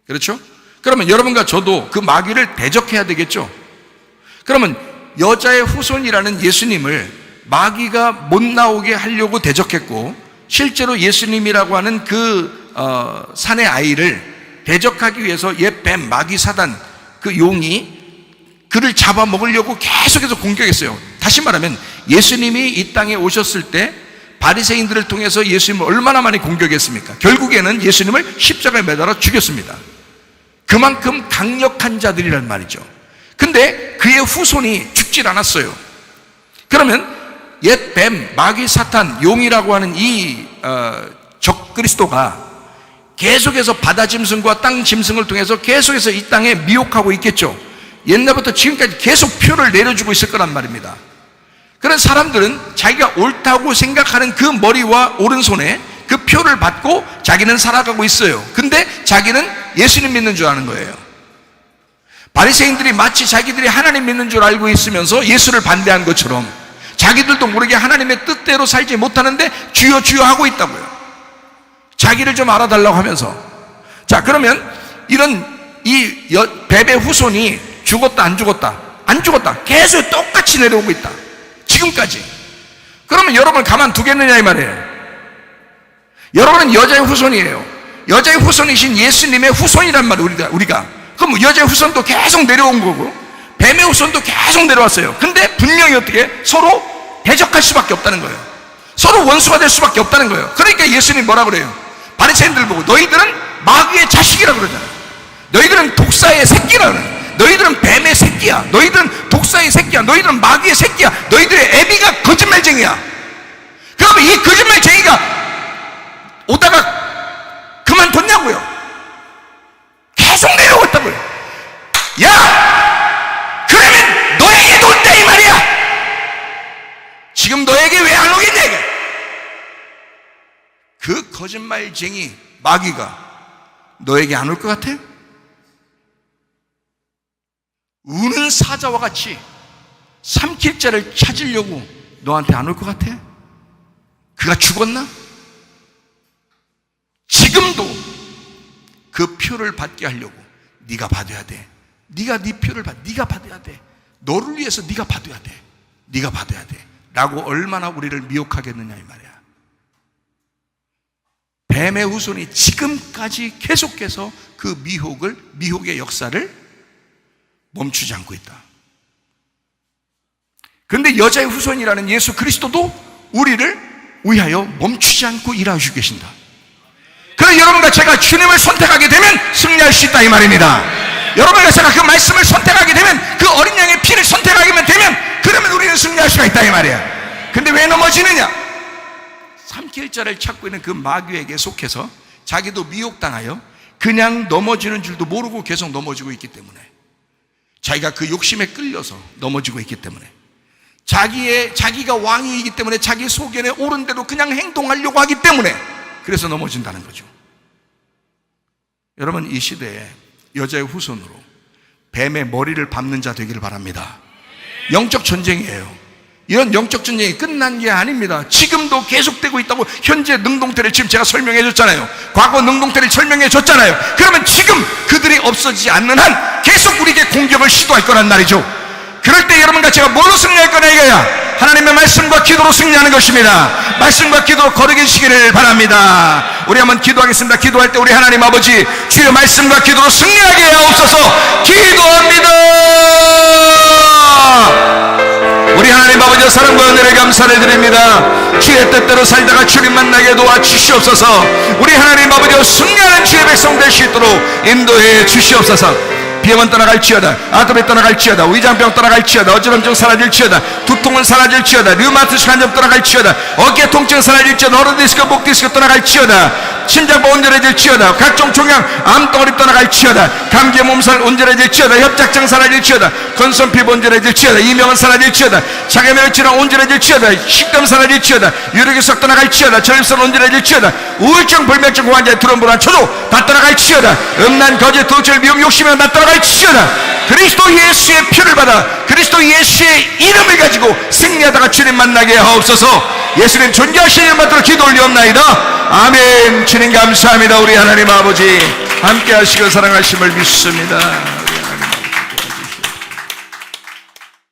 그렇죠? 그러면 여러분과 저도 그 마귀를 대적해야 되겠죠? 그러면 여자의 후손이라는 예수님을 마귀가 못 나오게 하려고 대적했고, 실제로 예수님이라고 하는 그 산의 아이를 대적하기 위해서 옛 뱀, 마귀, 사단, 그 용이 그를 잡아먹으려고 계속해서 공격했어요. 다시 말하면 예수님이 이 땅에 오셨을 때 바리새인들을 통해서 예수님을 얼마나 많이 공격했습니까? 결국에는 예수님을 십자가에 매달아 죽였습니다. 그만큼 강력한 자들이란 말이죠. 근데 그의 후손이 죽질 않았어요. 그러면 옛 뱀, 마귀, 사탄, 용이라고 하는 이 적그리스도가 계속해서 바다 짐승과 땅 짐승을 통해서 계속해서 이 땅에 미혹하고 있겠죠. 옛날부터 지금까지 계속 표를 내려주고 있을 거란 말입니다. 그런 사람들은 자기가 옳다고 생각하는 그 머리와 오른손에 그 표를 받고 자기는 살아가고 있어요. 근데 자기는 예수님 믿는 줄 아는 거예요. 바리새인들이 마치 자기들이 하나님 믿는 줄 알고 있으면서 예수를 반대한 것처럼 자기들도 모르게 하나님의 뜻대로 살지 못하는데 주여 주여 하고 있다고요. 자기를 좀 알아달라고 하면서. 자, 그러면 이런 뱀의 후손이 죽었다 안 죽었다? 안 죽었다. 계속 똑같이 내려오고 있다. 지금까지. 그러면 여러분 가만두겠느냐 이 말이에요. 여러분은 여자의 후손이에요. 여자의 후손이신 예수님의 후손이란 말이에요. 우리가 그럼 여자의 후손도 계속 내려온 거고 뱀의 후손도 계속 내려왔어요. 근데 분명히 어떻게 서로 대적할 수밖에 없다는 거예요. 서로 원수가 될 수밖에 없다는 거예요. 그러니까 예수님이 뭐라 그래요? 바리새인들 보고 너희들은 마귀의 자식이라고 그러잖아요. 너희들은 독사의 새끼라 그래요. 너희들은 뱀의 새끼야. 너희들은 독사의 새끼야. 너희들은 마귀의 새끼야. 너희들의 애비가 거짓말쟁이야. 그러면 이 거짓말쟁이가 오다가 그만뒀냐고요. 계속 내려왔다고요. 야! 그러면 너에게도 온다 이 말이야. 지금 너에게 왜 안 오겠냐 이게. 그 거짓말쟁이 마귀가 너에게 안 올 것 같아요? 우는 사자와 같이 삼킬 자를 찾으려고 너한테 안 올 것 같아? 그가 죽었나? 지금도 그 표를 받게 하려고 네가 받아야 돼. 네가 네 표를 네가 받아야 돼. 너를 위해서 네가 받아야 돼. 네가 받아야 돼. 라고 얼마나 우리를 미혹하겠느냐 이 말이야. 뱀의 후손이 지금까지 계속해서 그 미혹의 역사를 멈추지 않고 있다. 그런데 여자의 후손이라는 예수 그리스도도 우리를 위하여 멈추지 않고 일하시고 계신다. 그래서 여러분과 제가 주님을 선택하게 되면 승리할 수 있다 이 말입니다. 여러분과 제가 그 말씀을 선택하게 되면 그 어린 양의 피를 선택하게 되면 그러면 우리는 승리할 수가 있다 이 말이야. 근데 왜 넘어지느냐? 삼킬 자를 찾고 있는 그 마귀에게 속해서 자기도 미혹당하여 그냥 넘어지는 줄도 모르고 계속 넘어지고 있기 때문에, 자기가 그 욕심에 끌려서 넘어지고 있기 때문에, 자기가 왕이기 때문에 자기 소견에 옳은 대로 그냥 행동하려고 하기 때문에 그래서 넘어진다는 거죠. 여러분, 이 시대에 여자의 후손으로 뱀의 머리를 밟는 자 되기를 바랍니다. 영적 전쟁이에요. 이런 영적 전쟁이 끝난 게 아닙니다. 지금도 계속되고 있다고. 현재 능동태를 지금 제가 설명해 줬잖아요. 과거 능동태를 설명해 줬잖아요. 그러면 지금 그들이 없어지지 않는 한 계속 우리에게 공격을 시도할 거란 말이죠. 그럴 때 여러분과 제가 뭘로 승리할 거냐 이거야. 하나님의 말씀과 기도로 승리하는 것입니다. 말씀과 기도로 거룩해지기를 바랍니다. 우리 한번 기도하겠습니다. 기도할 때 우리 하나님 아버지, 주의 말씀과 기도로 승리하게 하옵소서. 기도합니다. 우리 하나님 아버지, 사랑과 은혜를 감사를 드립니다. 주의 뜻대로 살다가 주님 만나게 도와주시옵소서. 우리 하나님 아버지, 승리하는 주의 백성 될 수 있도록 인도해 주시옵소서. 병은 떠나갈지어다, 아토피 떠나갈지어다, 위장병 떠나갈지어다, 어지럼증 사라질지어다, 두통은 사라질지어다, 류마티스 간염 떠나갈지어다, 어깨 통증 사라질지어다, 허리디스크, 목디스크 떠나갈지어다, 심장부 온전해질지어다, 각종 종양, 암덩어리 떠나갈지어다, 감기 몸살 온전해질지어다, 협착증 사라질지어다, 건선피부 온전해질지어다, 이명은 사라질지어다, 장애물 질환 온전해질지어다, 식감 사라질지어다, 유력의석 떠나갈지어다, 전립선 온전해질지어다, 우울증, 불면증 환자의 두런불안 초조 다 떠나갈지어다, 음란, 거짓, 도출, 미움, 욕심이 다 떠나갈지어다. 그리스도 예수의 피를 받아 그리스도 예수의 이름을 가지고 승리하다가 주님 만나게 하옵소서. 예수님 존귀하신 이름 받들어 기도 올리옵나이다. 아멘. 주님 감사합니다. 우리 하나님 아버지 함께 하시고 사랑하심을 믿습니다.